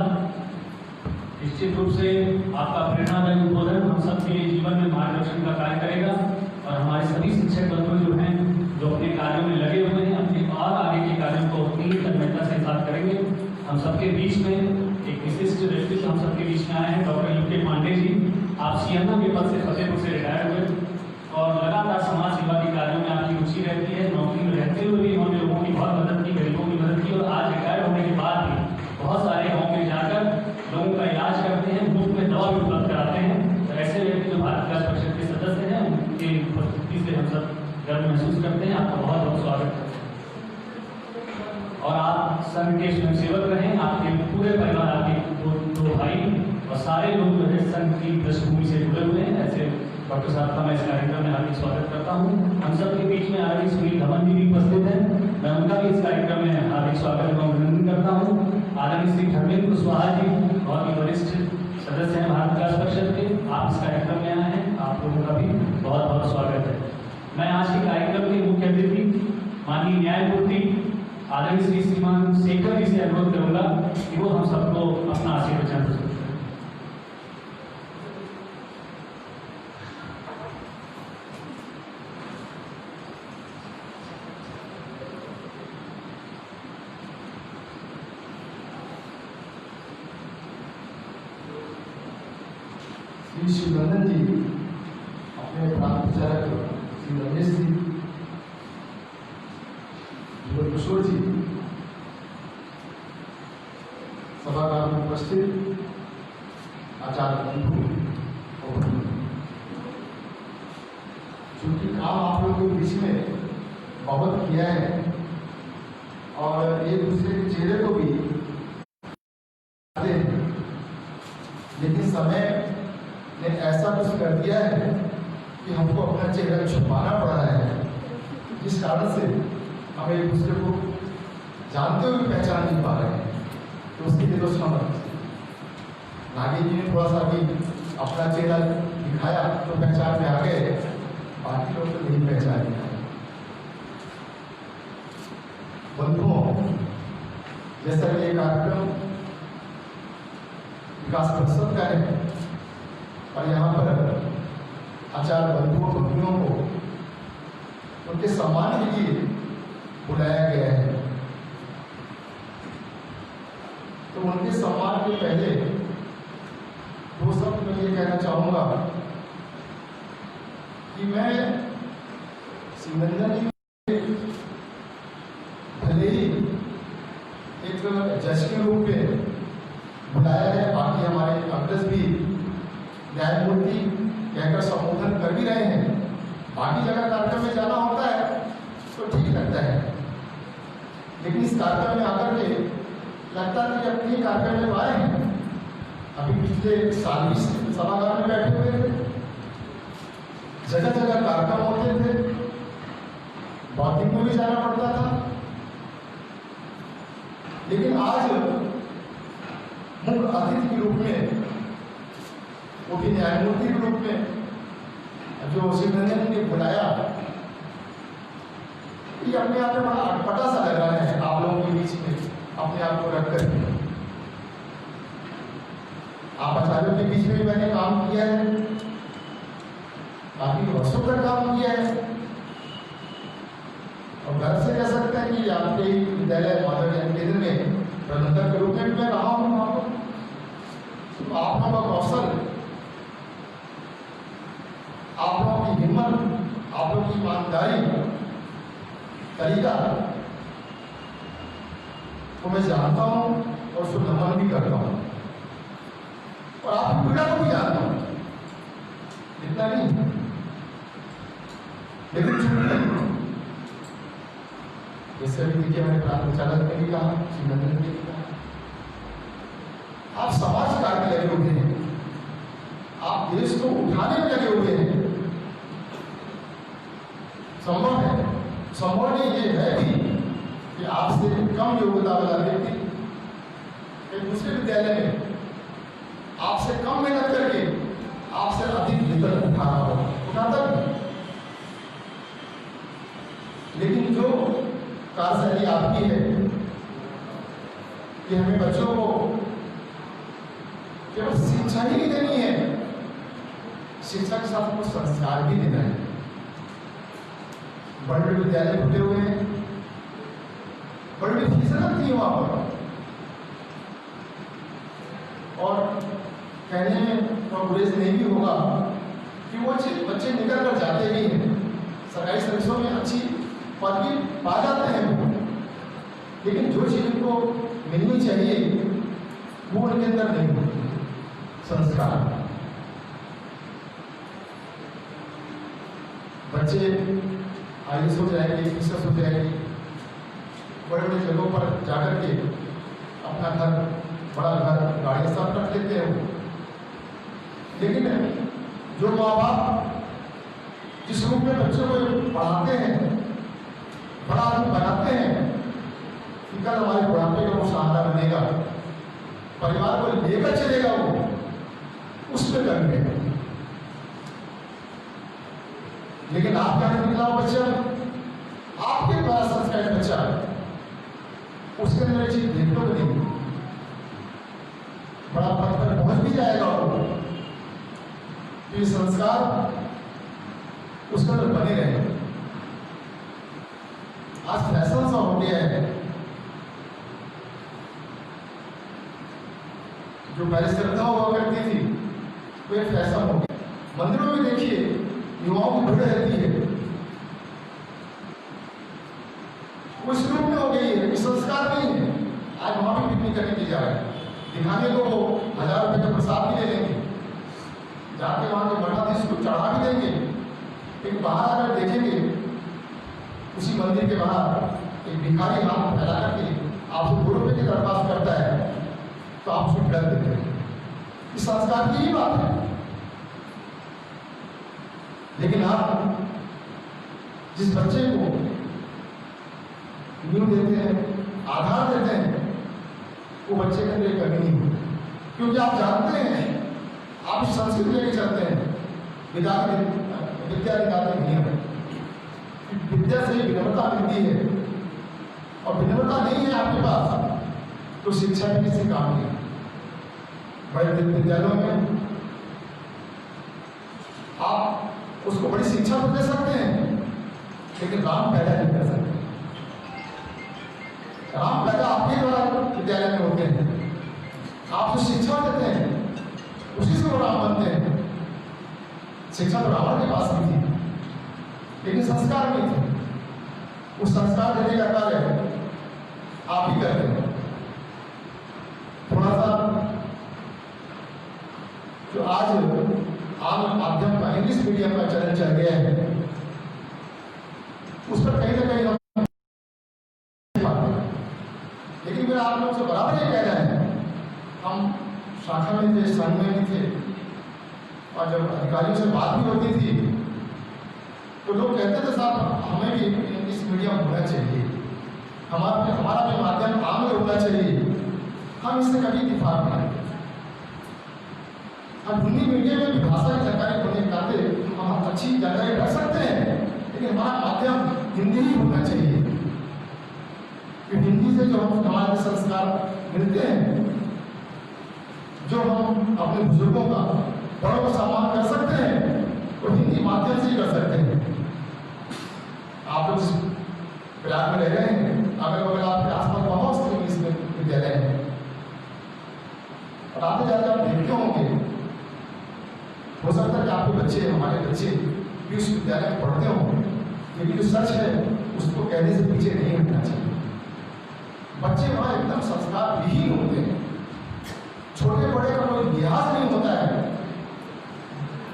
निश्चित रूप से आपका प्रेरणादायी उद्बोधन हम सबके जीवन में मार्गदर्शन का कार्य करेगा और हमारे सभी शिक्षक बंधु जो हैं, जो अपने कार्यों में लगे हुए हैं, अपने और आगे के कार्यों को पूरी तन्मयता से साथ करेंगे। हम सबके बीच में एक विशिष्ट व्यक्तित्व हम सबके बीच में आए हैं, डॉक्टर यूके पांडे जी। आप सीएमओ के पद से फतेहपुर से रिटायर हुए और लगातार समाज सेवा के कार्यों में आपकी रुचि रहती है। नौकरी में रहते हुए भी उन्होंने लोगों की बहुत मदद की, गरीबों की मदद की और आज रिटायर होने के बाद भी बहुत सारे गाँव में जाकर लोगों का इलाज करते हैं, मुफ्त में दवा भी उपलब्ध कराते हैं। तो ऐसे व्यक्ति जो भारत विकास परिषद के सदस्य हैं, उनकी उपस्थिति से हम सब गर्व महसूस करते हैं। आपका बहुत बहुत स्वागत है और आप संघ के स्वयंसेवक रहें। आपके पूरे परिवार, आपके दो भाई और सारे लोग जो है संघ की पृष्ठभूमि से जुड़े हुए हैं। ऐसे डॉक्टर साहब का मैं इस कार्यक्रम में हार्दिक स्वागत करता हूँ। हम सब के बीच में आदरणीय सुनील धवन जी भी उपस्थित हैं, मैं उनका भी इस कार्यक्रम में हार्दिक स्वागत एवं अभिनंदन करता हूँ। आदरणीय श्री धर्मेंद्र कुशवाहा जी बहुत ही वरिष्ठ सदस्य हैं भारत विकास परिषद के, आप इस कार्यक्रम में आए हैं, आप लोगों का भी बहुत बहुत स्वागत है। मैं आज के कार्यक्रम के मुख्य अतिथि माननीय न्यायमूर्ति आदरणीय श्री श्रीमान शेखर जी से अनुरोध करूंगा कि वो हम सबको अपना आशीर्वचन प्रस्तुत करें। श्री शिवनंदन जी, अपने प्रांत प्रचारक श्री रमेश जी, किशोर जी, सभागार में उपस्थित आचार्य बंधु और चूंकि काम आप लोगों के बीच में बहुत किया है और एक दूसरे के चेहरे को भी लेकिन समय ने ऐसा कुछ कर दिया है कि हमको अपना चेहरा छुपाना पड़ रहा है, जिस कारण से हम एक दूसरे को जानते हुए पहचान नहीं पा रहे हैं। तो उसके लिए तो क्षमा। नागी जी ने थोड़ा सा भी अपना चेहरा दिखाया तो पहचान में आ गए, बाकी लोग तो नहीं पहचान पाए। बंधुओं, जैसा कि ये कार्यक्रम विकास परिषद का है और यहाँ पर आचार्य बंधुओं बंधुओं को उनके सम्मान के लिए बुलाया गया है, तो उनके सम्मान के पहले दो शब्द मैं ये कहना चाहूँगा कि मैं शिवनंदन जी भले ही एक जज के रूप में बुलाया है, बाकी हमारे अग्रज भी न्यायमूर्ति कहकर संबोधन कर भी रहे हैं। बाकी जगह कार्यक्रम में जाना होता है तो ठीक लगता है, लेकिन इस कार्यक्रम में आकर के लगता है कि अपने कार्यक्रम में आए हैं। अभी पिछले साल भी सभागार में बैठे हुए थे, जगह जगह कार्यक्रम होते थे, बातिंग में भी जाना पड़ता था, लेकिन आज मुख्य अतिथि के रूप में, वो भी न्यायमूर्ति के रूप में जो शिवनंदन ने बुलाया, ये अपने आप में बड़ा अटपटा सा लग रहा है आप लोगों के बीच में अपने आप को रखकर। आप आचार्यों के बीच में भी मैंने काम किया है, काफी वर्षों तक काम किया है और घर से कह सकते हैं कि आपके विद्यालय माधव ज्ञान केंद्र में प्रबंधक के रूप में भी मैं रहा हूँ वहाँ पर। तो आप लोगों का कौशल, आप लोगों की हिम्मत, आप लोगों की ईमानदारी, तरीका को मैं जानता हूँ और उसको नमन भी करता हूँ। और आपकी पीड़ा को भी जानता हूं, इतना नहीं, लेकिन चूंकि जैसे अभी देखिए मैंने प्राथमिक चालक ने भी कहा, श्री नंदन ने भी कहा, आप समाज कार्य में लगे हुए हैं, आप देश को उठाने में लगे हुए हैं। संभव है, संभव नहीं ये है भी कि आपसे कम योग्यता वाला व्यक्ति एक दूसरे विद्यालय में आपसे कम मेहनत करके आपसे अधिक वेतन उठा रहा हो, उठाता भी, लेकिन जो कार्यशैली आपकी है कि हमें बच्चों को केवल शिक्षा ही नहीं देनी है, शिक्षा के साथ कुछ संस्कार भी देना है। बड़े बड़े विद्यालय खुले हुए हैं, बड़ी बड़ी फीसें लगती है वहां पर, और कहने में तो गुरेज नहीं भी होगा कि वो बच्चे निकल कर जाते भी हैं, सरकारी सर्विसों में अच्छी पदवी पा जाते हैं वो, लेकिन जो चीज उनको मिलनी चाहिए वो उनके अंदर नहीं होती। संस्कार, बच्चे आईएएस हो जाएंगे, टीचर्स हो जाएंगे, बड़े बड़े जगहों पर जाकर के अपना घर, बड़ा घर, गाड़ी सब रख लेते हैं वो, लेकिन जो माँ बाप जिस रूप में बच्चों को पढ़ाते हैं, बड़ा आदमी बनाते हैं कि कल हमारे बुढ़ापे का वो सहारा बनेगा, परिवार को लेकर चलेगा, वो उसमें कमी है। लेकिन आपका निकला बच्चा, आपके द्वारा संस्कारित बच्चा, उसके अंदर चीज देखने को नहीं, बड़ा पद पर पहुंच भी जाएगा वो, तो ये संस्कार उसके अंदर बने रहे। आज फैशन सा हो गया है, जो पहले श्रद्धा हुआ करती थी वो एक फैशन हो गया। मंदिरों में देखिए युवाओं की भीड़ रहती है, वो इस रूप में हो गई है कि संस्कार नहीं है। आज वहां भी पिकनिक करने की जा रहे हैं, दिखाने को वो 1000 रुपये का प्रसाद भी दे देंगे, जाके वहां के मठाधीश को चढ़ा भी देंगे, लेकिन बाहर अगर देखेंगे उसी मंदिर के बाहर एक भिखारी हाथ फैला करके आपसे 2 रुपये की दरख्वास्त करता है तो आप उसको डर देते हैं। इस संस्कार की ही बात है। लेकिन आप जिस बच्चे को नींव देते हैं, आधार देते हैं, वो बच्चे के अंदर कमी नहीं होती, क्योंकि आप जानते हैं, आप संस्कृति लेके चलते हैं, विद्या निकालने नियम है, विद्या से विनम्रता मिलती है, और विनम्रता नहीं है आपके पास तो शिक्षा भी किसी काम नहीं। बड़े विद्यालयों में आप उसको बड़ी शिक्षा तो दे सकते हैं, लेकिन राम पैदा नहीं कर सकते। राम पैदा आपके द्वारा विद्यालय में होते हैं, आप जो शिक्षा देते हैं उसी से वो राम बनते हैं। शिक्षा तो रावण के पास भी थी, लेकिन संस्कार नहीं थे। उस संस्कार देने का कार्य आप ही करते हैं। थोड़ा सा जो आज आम माध्यम का इंग्लिश मीडियम का चलन चल गया है, उस पर कहीं ना कहीं हम पाते हैं, लेकिन मेरा आप लोग से बराबर ये कहना है, हम शाखा में थे, संघ में भी थे, और जब अधिकारियों से बात भी होती थी तो लोग कहते थे साहब हमें भी इंग्लिश मीडियम होना चाहिए, हमारा भी माध्यम आंग्ल होना चाहिए। हम इससे कभी इत्तेफाक नहीं करते। हम हिंदी मीडियम में भी भाषा की जानकारी होने के नाते हम अच्छी जानकारी रख सकते हैं, लेकिन हमारा माध्यम हिंदी ही होना चाहिए, क्योंकि हिंदी से जो हम हमारे संस्कार मिलते हैं, जो हम अपने बुजुर्गों का, बड़ों का सम्मान कर सकते हैं, तो हिंदी माध्यम से ही कर सकते हैं। आप लोग प्रयाग में रह रहे हैं, अगर बगल आपके आसपास बहुत से इंग्लिश विद्यालय हैं, और आते जाते आप देखते होंगे, हो सकता है कि आपके बच्चे, हमारे बच्चे भी उस विद्यालय में पढ़ते होंगे, लेकिन जो सच है उसको कहने से पीछे नहीं हटना चाहिए। बच्चे वहाँ एकदम संस्कार विहीन होते हैं, छोटे बड़े का कोई लिहाज नहीं होता है।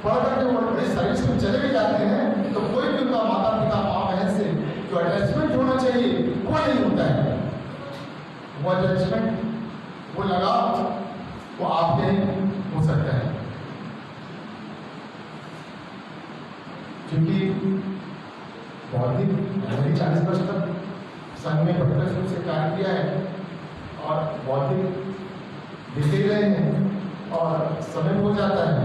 पढ़ करके वो बड़े सर्विस में चले भी जाते हैं तो कोई भी उनका माता पिता माँ बहन से जो अटैचमेंट होना चाहिए वो नहीं होता है। वो अटैचमेंट, वो लगाव वो आपके हो सकता है, क्योंकि बहुत ही 40 वर्ष तक संघ में प्रत्यक्ष रूप से कार्य किया है और बौद्धिक देते रहे हैं और समय हो जाता है,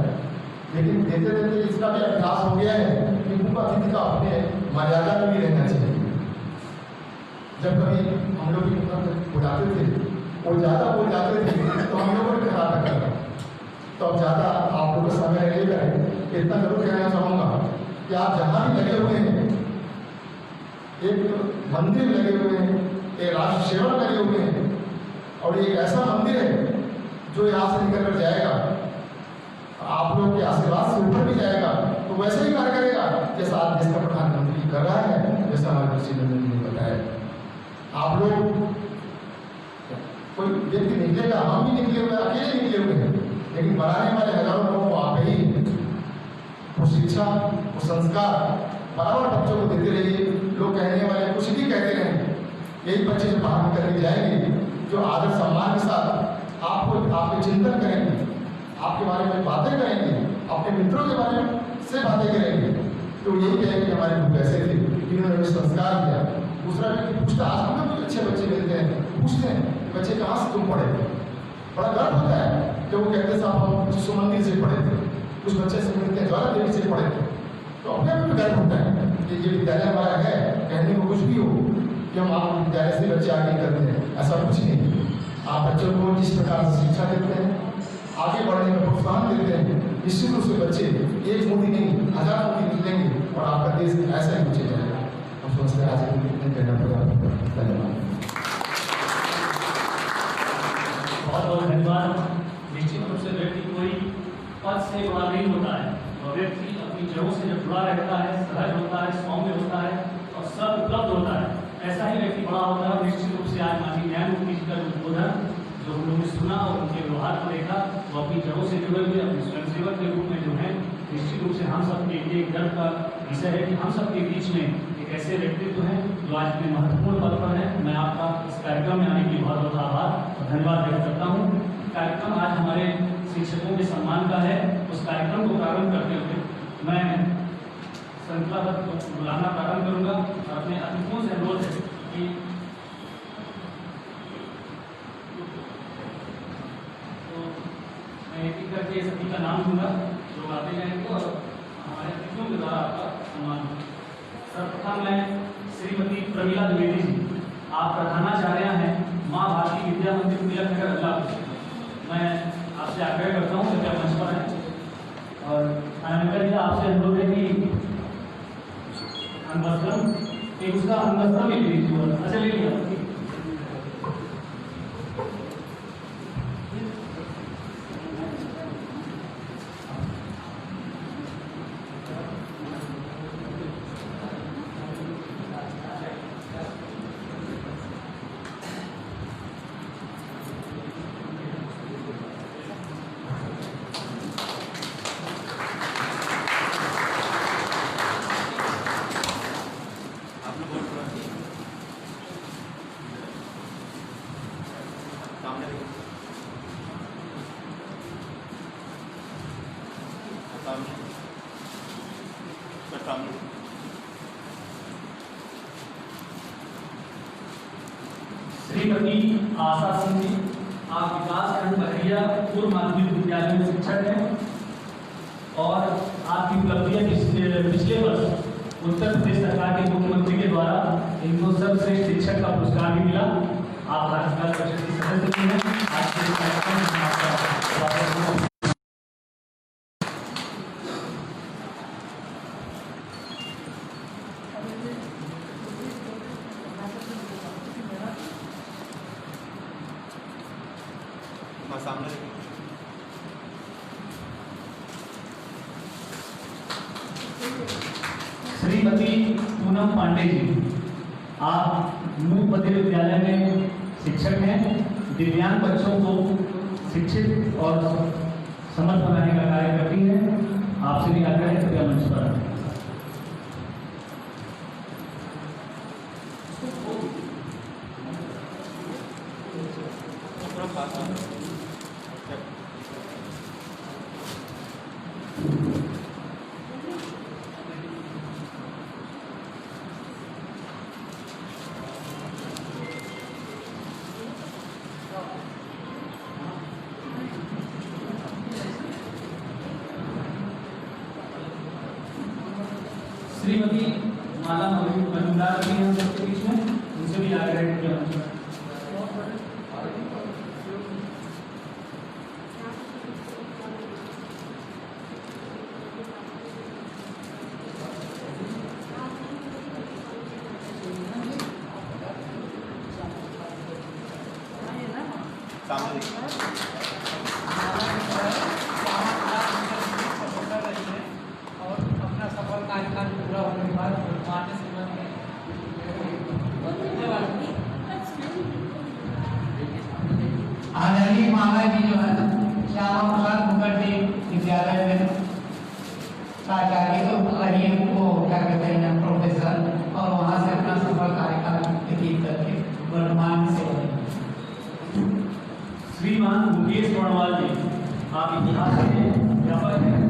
लेकिन देते देते इसका भी अभ्यास हो गया है कि मुख्य अतिथि का अपने मर्यादा में भी रहना चाहिए। जब कभी हम लोग बुलाते थे, वो ज़्यादा बोल जाते थे तो हम लोगों को खराब करता, तो अब ज़्यादा आप लोगों का समय लगेगा। इतना जरूर कहना चाहूँगा कि आप जहाँ भी लगे हुए हैं, एक मंदिर लगे हुए हैं, एक राष्ट्र सेवक लगे हुए हैं, और एक ऐसा मंदिर है जो यहाँ से निकल कर जाएगा, आप लोग के आशीर्वाद से ऊपर भी जाएगा, तो वैसे ही कार्य करेगा जैसा आज देश का प्रधानमंत्री कर रहा है, जैसा हमारे कृषि मंत्री ने बताया। आप लोग कोई व्यक्ति निकलेगा, हम भी निकले हुए, अकेले निकले हुए हैं, लेकिन बनाने वाले हजारों लोगों को आप ही वो शिक्षा, वो संस्कार बराबर बच्चों को देते रहिए। लोग कहने वाले कुछ भी कहते रहें, यही बच्चे जो बाहर निकल के जाएंगे जो आदर सम्मान के साथ आपको आपके चिंतन करेंगे, आपके बारे में बातें करेंगे, अपने मित्रों के बारे में से बातें करेंगे, तो यही कहेंगे कि हमारे गुरु ऐसे थे, इन्होंने हमें संस्कार दिया। दूसरा व्यक्ति पूछता, आज हम लोग कुछ अच्छे बच्चे मिलते हैं, पूछते हैं बच्चे कहाँ से तुम पढ़े थे? बड़ा गर्व होता है जब वो कहते साहब हम शिशु मंदिर से पढ़े थे, कुछ बच्चे से मिलते हैं ज्वाला देवी से पढ़े थे, तो अपने आप में गर्व होता है कि ये विद्यालय हमारा है। कहने को कुछ भी हो कि हम आप विद्यालय से बच्चे आगे करते हैं, ऐसा कुछ नहीं। आप बच्चों को जिस प्रकार से शिक्षा देते हैं, आगे बढ़ने का प्रोत्साहन देते हैं, निश्चित रूप से बच्चे एक मोदी नहीं 1000 मोदी निकलेंगे और आपका देश ऐसा ही नीचे जाएगा। हम सोचते हैं आज इतने कहना पड़ा। धन्यवाद, बहुत बहुत धन्यवाद। निश्चित रूप से व्यक्ति कोई पद से बड़ा नहीं होता है, और व्यक्ति अपनी जड़ों से जब जुड़ा रहता है, सहज होता है, सौम्य होता है और सब उपलब्ध होता है, ऐसा ही व्यक्ति बड़ा होता है। निश्चित रूप से आज माननीय न्यायमूर्ति जी का उद्बोधन जो हम लोगों ने सुना और उनके व्यवहार को देखा, वो अपनी जड़ों से जुड़े हुए अपने स्वयंसेवक के रूप में जो है, निश्चित रूप से हम सब के लिए गर्व का विषय है कि हम सब के बीच में एक ऐसे व्यक्तित्व हैं जो आज इतने महत्वपूर्ण पद पर है। मैं आपका इस कार्यक्रम में आने के लिए बहुत बहुत आभार और धन्यवाद व्यक्त करता हूँ। कार्यक्रम आज हमारे शिक्षकों के सम्मान का है। उस कार्यक्रम को प्रारंभ करते हुए मैं श्रृंखलाबद्ध को बुलाना प्रारंभ करूँगा और अपने अतिथियों से अनुरोध है कि मैं एक एक करके सभी का नाम दूंगा, लोग आते जाएंगे और हमारे अतिथियों के द्वारा आपका सम्मान होगा। सर्वप्रथम मैं श्रीमती प्रमीला द्विवेदी जी, आप प्रधानाचार्य हैं माँ भारती विद्या मंदिर तिलक नगर अल्लाहपुर। मैं आपसे आग्रह करता हूँ कि आप मंच पर आएँ और अनंकर जी आपसे अनुरोध है कि अंगवस्त्रम एक उसका अंगवस्त्रम ले लीजिए। अच्छा ले लिया। श्रीमती आशा सिंह जी, आप विकासखंड बहरिया पूर्व माध्यमिक विद्यालय में शिक्षक हैं और आपकी उपलब्धियां पिछले वर्ष उत्तर प्रदेश सरकार के मुख्यमंत्री के द्वारा इनको सर्वश्रेष्ठ शिक्षक का पुरस्कार भी मिला। आप भारत विकास परिषद के सदस्य भी हैं। आज के कार्यक्रम में आपका श्रीमती पूनम पांडे जी, आप मूक मध्य विद्यालय में शिक्षक हैं। दिव्यांग बच्चों को शिक्षित और समर्थ बनाने का कार्य करती हैं। आपसे भी आग्रह है कृपया मंच पर आएं। श्रीमती माला मजूमदार भी हैं सबके बीच में, उनसे भी आग्रह है कि और अपना सफल कार्यकाल पूरा होने के बाद मान्य श्रीमती आदरणीय माला जी जो है श्यामा प्रसाद मुखर्जी विद्यालय में प्राचार्य रही वो क्या कहते हैं प्रोफेसर, और वहाँ से अपना सफल कार्यकाल व्यतीत करके वर्तमान में सेवा देते। श्रीमान मुकेश वर्णवाल जी, आप इतिहास के अध्यापक हैं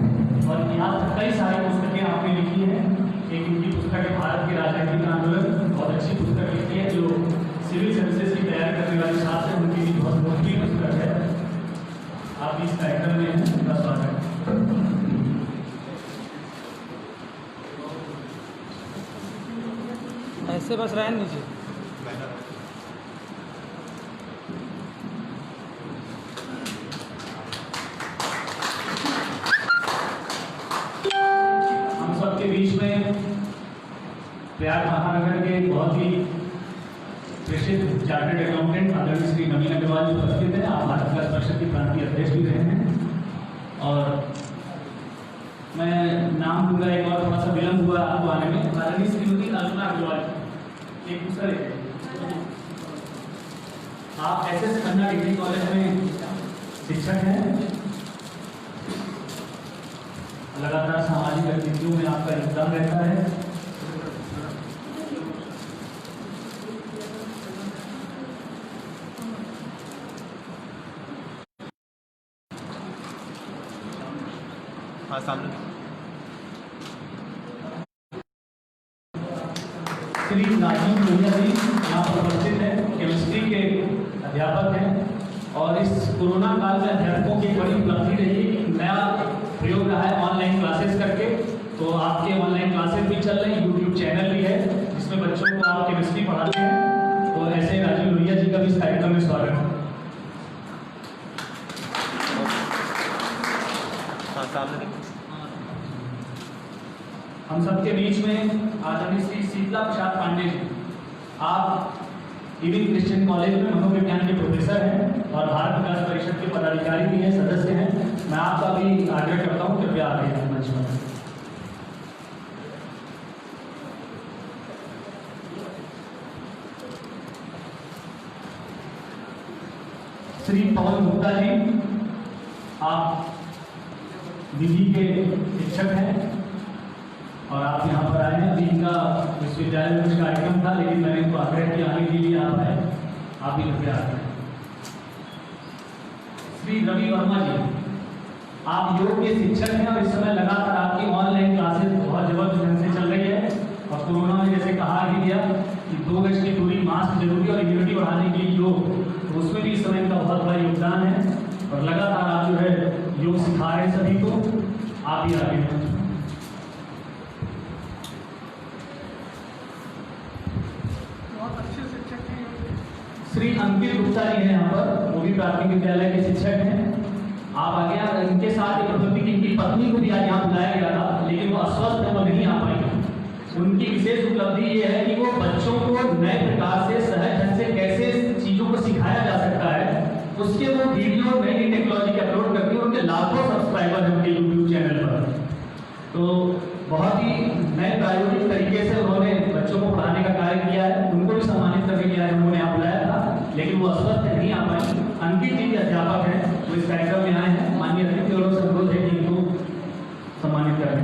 और इतिहास में कई सारी पुस्तकें आपने लिखी हैं। एक इनकी पुस्तक है भारत के राजनीतिक आंदोलन, बहुत अच्छी पुस्तक लिखी है जो सिविल सर्विसेज की तैयारी करने वाले छात्र हैं उनकी भी बहुत मोटी पुस्तक है। आप इस कार्यक्रम में हैं, उनका स्वागत है। ऐसे बस रहने नीचे। हम सबके बीच में प्रयाग महानगर के बहुत ही प्रसिद्ध चार्टर्ड अकाउंटेंट आदरणीय श्री नवीन अग्रवाल जी उपस्थित हैं। आप भारत विकास परिषद के प्रांतीय अध्यक्ष भी रहे हैं और मैं नाम दूंगा एक और थोड़ा सा विलम्ब हुआ आपको आने में। आदरणीय श्रीमती अल्पना अग्रवाल, एक दूसरा आप SS खन्ना डिग्री कॉलेज में शिक्षक हैं। लगातार सामाजिक गतिविधियों में आपका योगदान रहता है। हाँ सामने श्री राजीव लोहिया जी यहाँ पर उपस्थित हैं, केमिस्ट्री के अध्यापक हैं और इस कोरोना काल में अध्यापकों की बड़ी उपलब्धि रही है कि नया प्रयोग रहा है ऑनलाइन क्लासेस करके। तो आपके ऑनलाइन क्लासेस भी चल रही हैं, यूट्यूब चैनल भी है जिसमें बच्चों को आप केमिस्ट्री पढ़ाते हैं। तो ऐसे राजीव लोहिया जी का भी इस कार्यक्रम में स्वागत है। हाँ सामने हम सबके बीच में आदरणीय श्री शीतला प्रसाद पांडे जी, आप इविन क्रिश्चियन कॉलेज में मनोविज्ञान के प्रोफेसर हैं और भारत विकास परिषद के पदाधिकारी भी हैं, सदस्य हैं। मैं आपका भी आग्रह करता हूँ कृपया आगे मंच पर। श्री पवन गुप्ता जी, आप विधि के शिक्षक हैं और आप यहाँ पर आए हैं। अभी इनका विश्वविद्यालय में कुछ कार्यक्रम था लेकिन मैंने इनको आग्रह किया आने के लिए आप आए, आप भी कृपया आए। श्री रवि वर्मा जी, आप योग के शिक्षक हैं और इस समय लगातार आपकी ऑनलाइन क्लासेस बहुत जबरदस्त ढंग से चल रही है। और कोरोना में जैसे कहा ही गया कि 2 गज की दूरी, मास्क जरूरी और इम्यूनिटी बढ़ाने के लिए योग, तो उसमें भी इस समय इनका बहुत बड़ा योगदान है और लगातार आप जो है योग सिखा रहे हैं सभी को। आप ही आगे हैं। श्री अंकित गुप्ता जी हैं यहाँ पर, वो भी प्राथमिक विद्यालय के शिक्षक हैं। आप आगे हैं। इनके साथ एक प्रवृत्ति की इनकी पत्नी को भी आज यहाँ बुलाया गया था लेकिन वो अस्वस्थ है, वो नहीं आ पाई। उनकी विशेष उपलब्धि ये है कि वो बच्चों को नए प्रकार से सहज ढंग से कैसे चीजों को सिखाया जा सकता है उसके वो वीडियो नई नई टेक्नोलॉजी के अपलोड करती है। उनके लाखों सब्सक्राइबर हैं उनके यूट्यूब चैनल पर। तो बहुत ही नए प्रायोगिक तरीके से उन्होंने बच्चों को पढ़ाने का कार्य किया है। उनको भी सम्मानित करके किया है, उन्होंने यहाँ बुलाया था लेकिन वो अस्वस्थ नहीं आ पाई। अंकित जी के अध्यापक हैं, वो जो इस कार्यक्रम में आए हैं, माननीय अतिथि और से अनुरोध है कि इनको सम्मानित करें।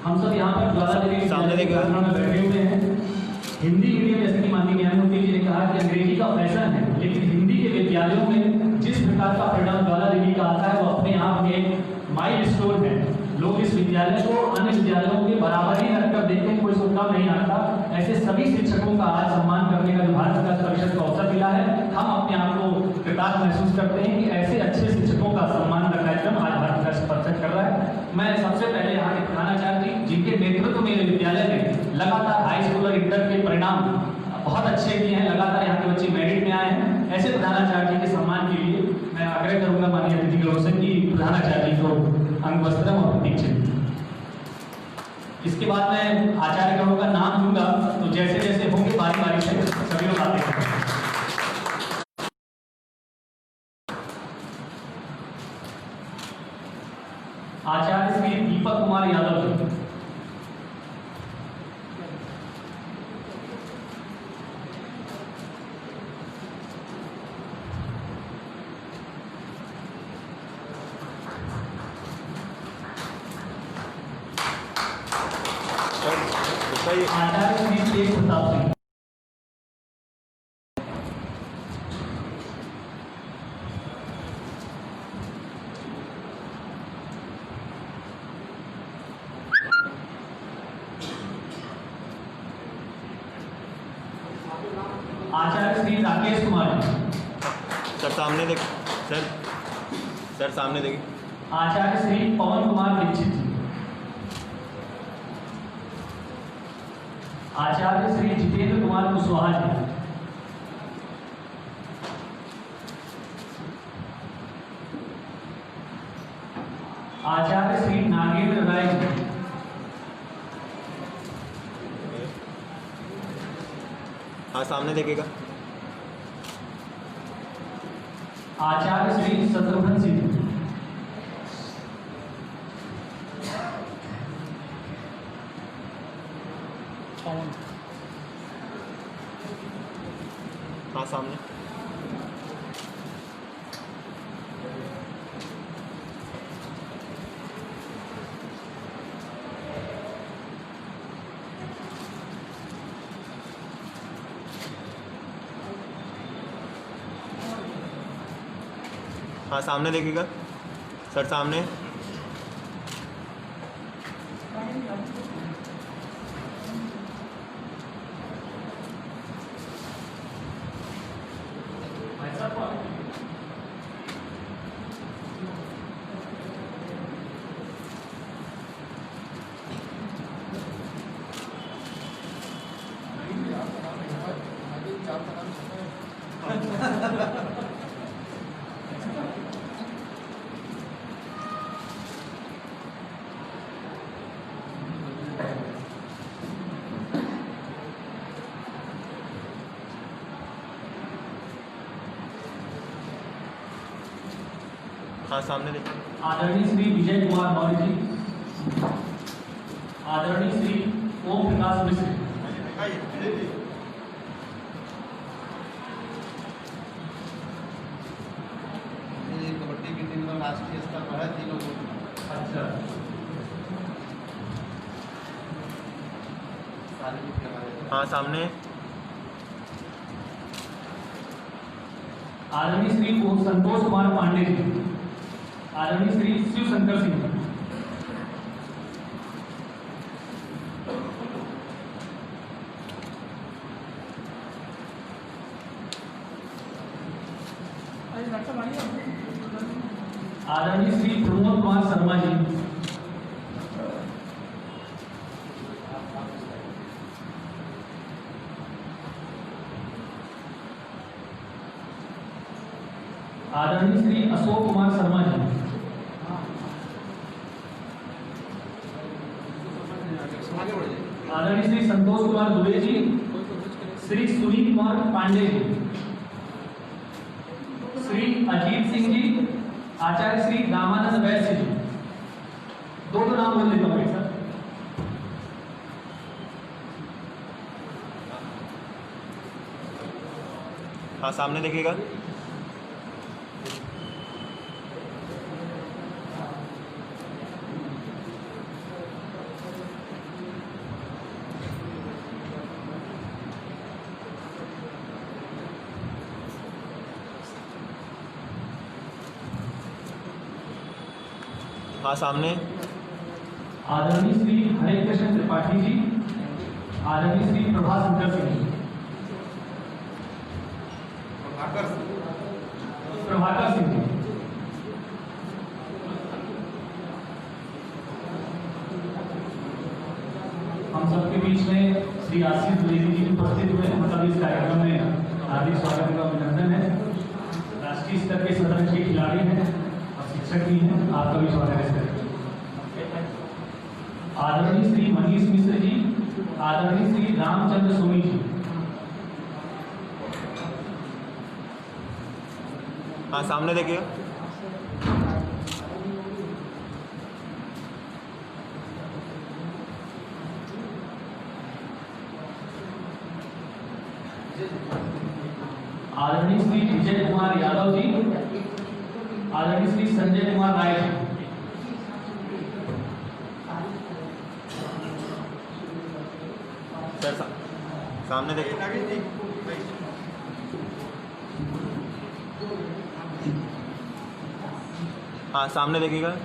हम सब यहाँ पर ज्वाला देवी सामने देखिए। में बैठे हुए हैं। हिंदी मीडियम, जैसे कि माननीय न्यायमूर्ति जी ने कहा कि अंग्रेजी का फैशन है, लेकिन हिंदी के विद्यालयों में जिस प्रकार का परिणाम ज्वाला देवी का आता है वो अपने आप में एक माइलस्टोन है। लोग इस विद्यालय को अन्य विद्यालयों के बराबर ही रखकर देखते हैं, कोई इसको कम नहीं आता। ऐसे सभी शिक्षकों का आज सम्मान करने का जो भारत विकास परिषद को अवसर मिला है, हम अपने आप को कृतज्ञ महसूस करते हैं कि ऐसे अच्छे शिक्षकों का सम्मान का कार्यक्रम आज भारत विकास परिषद कर रहा है। मैं सबसे पहले यहाँ के प्रधानाचार्य जी, जिनके नेतृत्व में विद्यालय में लगातार हाई स्कूल और इंटर के परिणाम बहुत अच्छे किए हैं, लगातार यहाँ के बच्चे मेरिट में आए हैं, ऐसे प्रधानाचार्य जी के सम्मान के लिए मैं आग्रह करूंगा माननीय अतिथि गौरव की प्रधानाचार्य जी को अंग वस्त्रम और प्रतीक चिन्ह। इसके बाद मैं आचार्य गणों का नाम दूंगा, तो जैसे जैसे होंगे बारी बारी से सभी लोग आते हैं। आचार्य श्री दीपक कुमार यादव जी, आचार्य श्री तेज प्रताप सिंह, आचार्य श्री राकेश कुमार जी, सर सामने देख सर सामने देखिए। आचार्य श्री पवन कुमार दीक्षित जी, आचार्य श्री जितेंद्र कुमार कुशवाहा जी, आचार्य श्री नागेंद्र राय जी, हाँ सामने देखिएगा। आचार्य श्री शत्रुघ्न सिंह, हाँ सामने। हाँ सामने देखिएगा सर सामने। हाँ सामने देखिए। आदरणीय श्री विजय कुमार मौर्य जी, आदरणीय श्री ओम प्रकाश मिश्र, कबड्डी की टीम में राष्ट्रीय स्तर पर है तीनों को। अच्छा, हाँ सामने। आदरणीय श्री संतोष कुमार पांडे जी, आदरणीय श्री शिव शंकर सिंह, आदरणीय श्री प्रमोद कुमार शर्मा जी, आदरणीय श्री अशोक कुमार शर्मा जी, आदरणीय श्री संतोष कुमार दुबे जी, श्री सुनील कुमार पांडे जी, श्री अजीत सिंह जी, आचार्य श्री रामानंद वैश्य जी, दो नाम बोल लेता हूँ एक साथ। हाँ सामने देखिएगा। हाँ सामने। आदरणीय श्री हरे कृष्ण त्रिपाठी जी, आदरणीय श्री प्रभात शंकर सिंह जी, प्रभाकर सिंह जी, हम सबके बीच में श्री आशीष द्विवेदी जी उपस्थित हुए हैं। मतलब इस कार्यक्रम में हार्दिक स्वागत एवं अभिनंदन है। राष्ट्रीय स्तर के शतरंज के खिलाड़ी हैं और शिक्षक भी हैं, आपका भी स्वागत है सर। आदरणीय श्री मनीष मिश्र जी, आदरणीय श्री रामचंद्र सोनी जी, हाँ सामने देखिए। आदरणीय श्री विजय कुमार यादव जी, आदरणीय श्री संजय कुमार राय जी, सर सामने देखिए। हाँ सामने देखिएगा।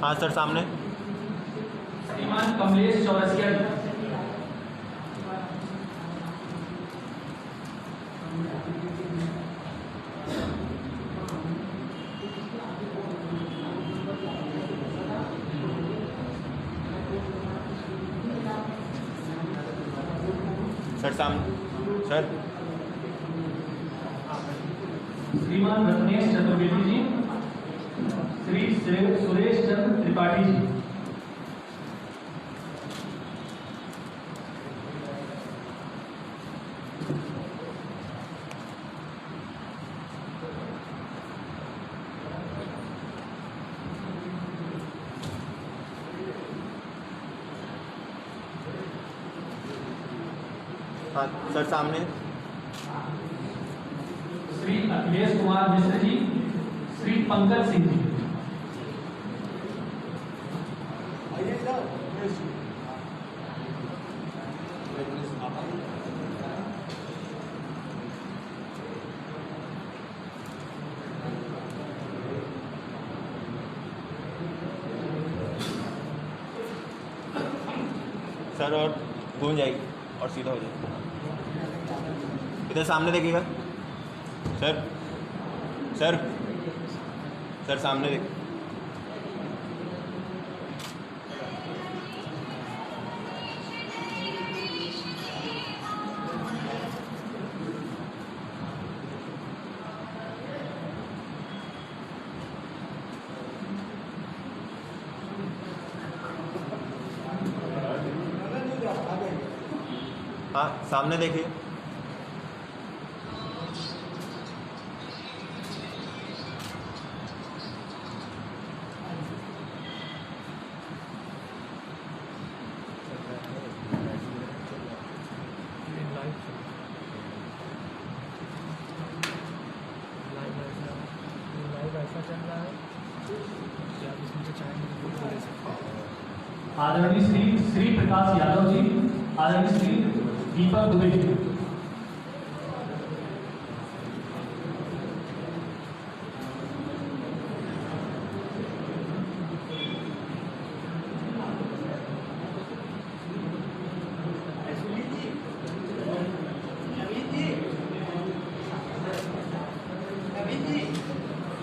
हाँ सर सामने। श्रीमान कमलेश चौरसिया जी, सर सामने। सर श्रीमान रत्नेश चतुर्वेदी जी, श्री सुरेश चंद्र त्रिपाठी जी, हाँ सर सामने। श्री अखिलेश कुमार मिश्र जी, श्री पंकज सिंह जी, सर और घूम जाएगी और सीधा हो जाएगी। इधर सामने देखिएगा। सर सर सर सामने देख। हाँ सामने देखिए। आदरणीय श्री श्री प्रकाश यादव जी, आदरणीय श्री दीपक दुबे जी,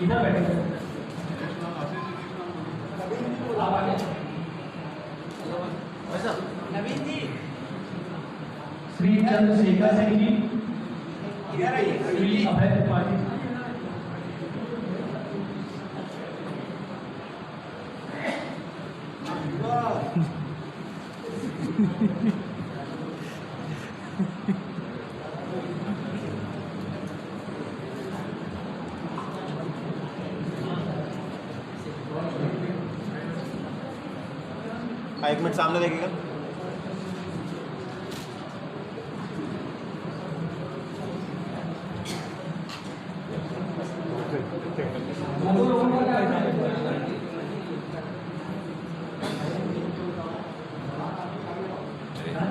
इधर बैठे आप आगे। श्री चंद्रशेखर सिंह जी, श्री अभय त्रिपाठी, एक मिनट सामने देखिएगा।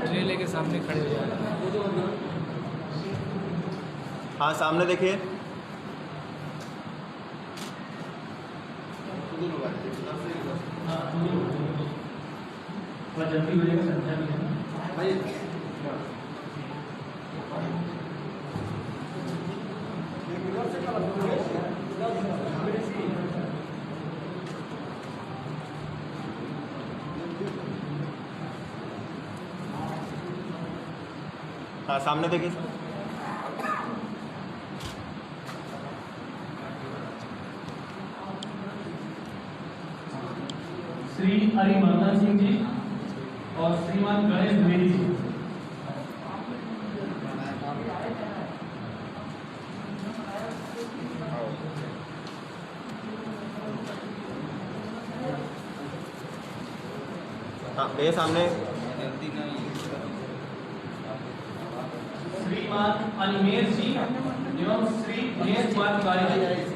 ट्रे लेके सामने खड़े हो जाए। हाँ सामने देखिए। थोड़ा जल्दी हो जाएगा, संख्या भी है। हाँ सामने देखिए। श्री हरिमर्दन सिंह जी और श्रीमान गणेश द्विवेदी जी। हाँ ये सामने। श्रीमान अनिमेश जी एवं श्री दिनेश कुमार तिवारी जी।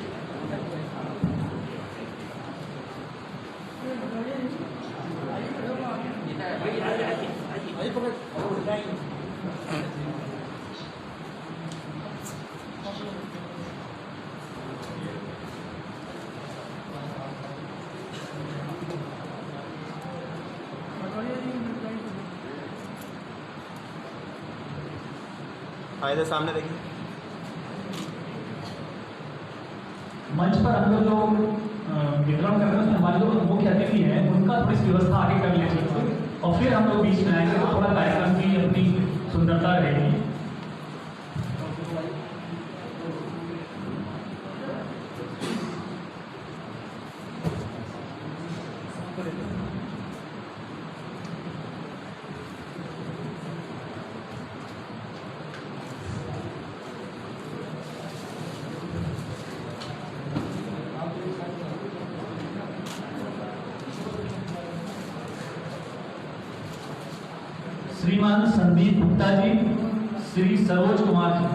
हाँ इधर सामने देखिए। मंच पर हम लोग जो वितरण कर रहे हैं उसमें हमारे जो मुख्य अतिथि हैं उनका थोड़ी सी व्यवस्था आगे कर लेंगे और फिर हम लोग बीच में आएंगे तो थोड़ा कार्यक्रम की अपनी सुंदरता रहेगी। श्रीमान संदीप गुप्ता जी, श्री सरोज कुमार जी।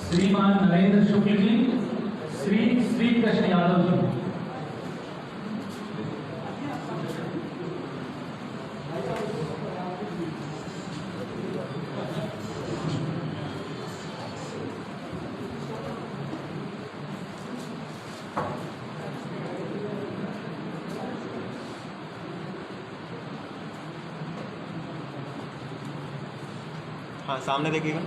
श्रीमान नरेंद्र शुक्ल जी, श्री श्री कृष्ण यादव जी। हाँ सामने देखिएगा।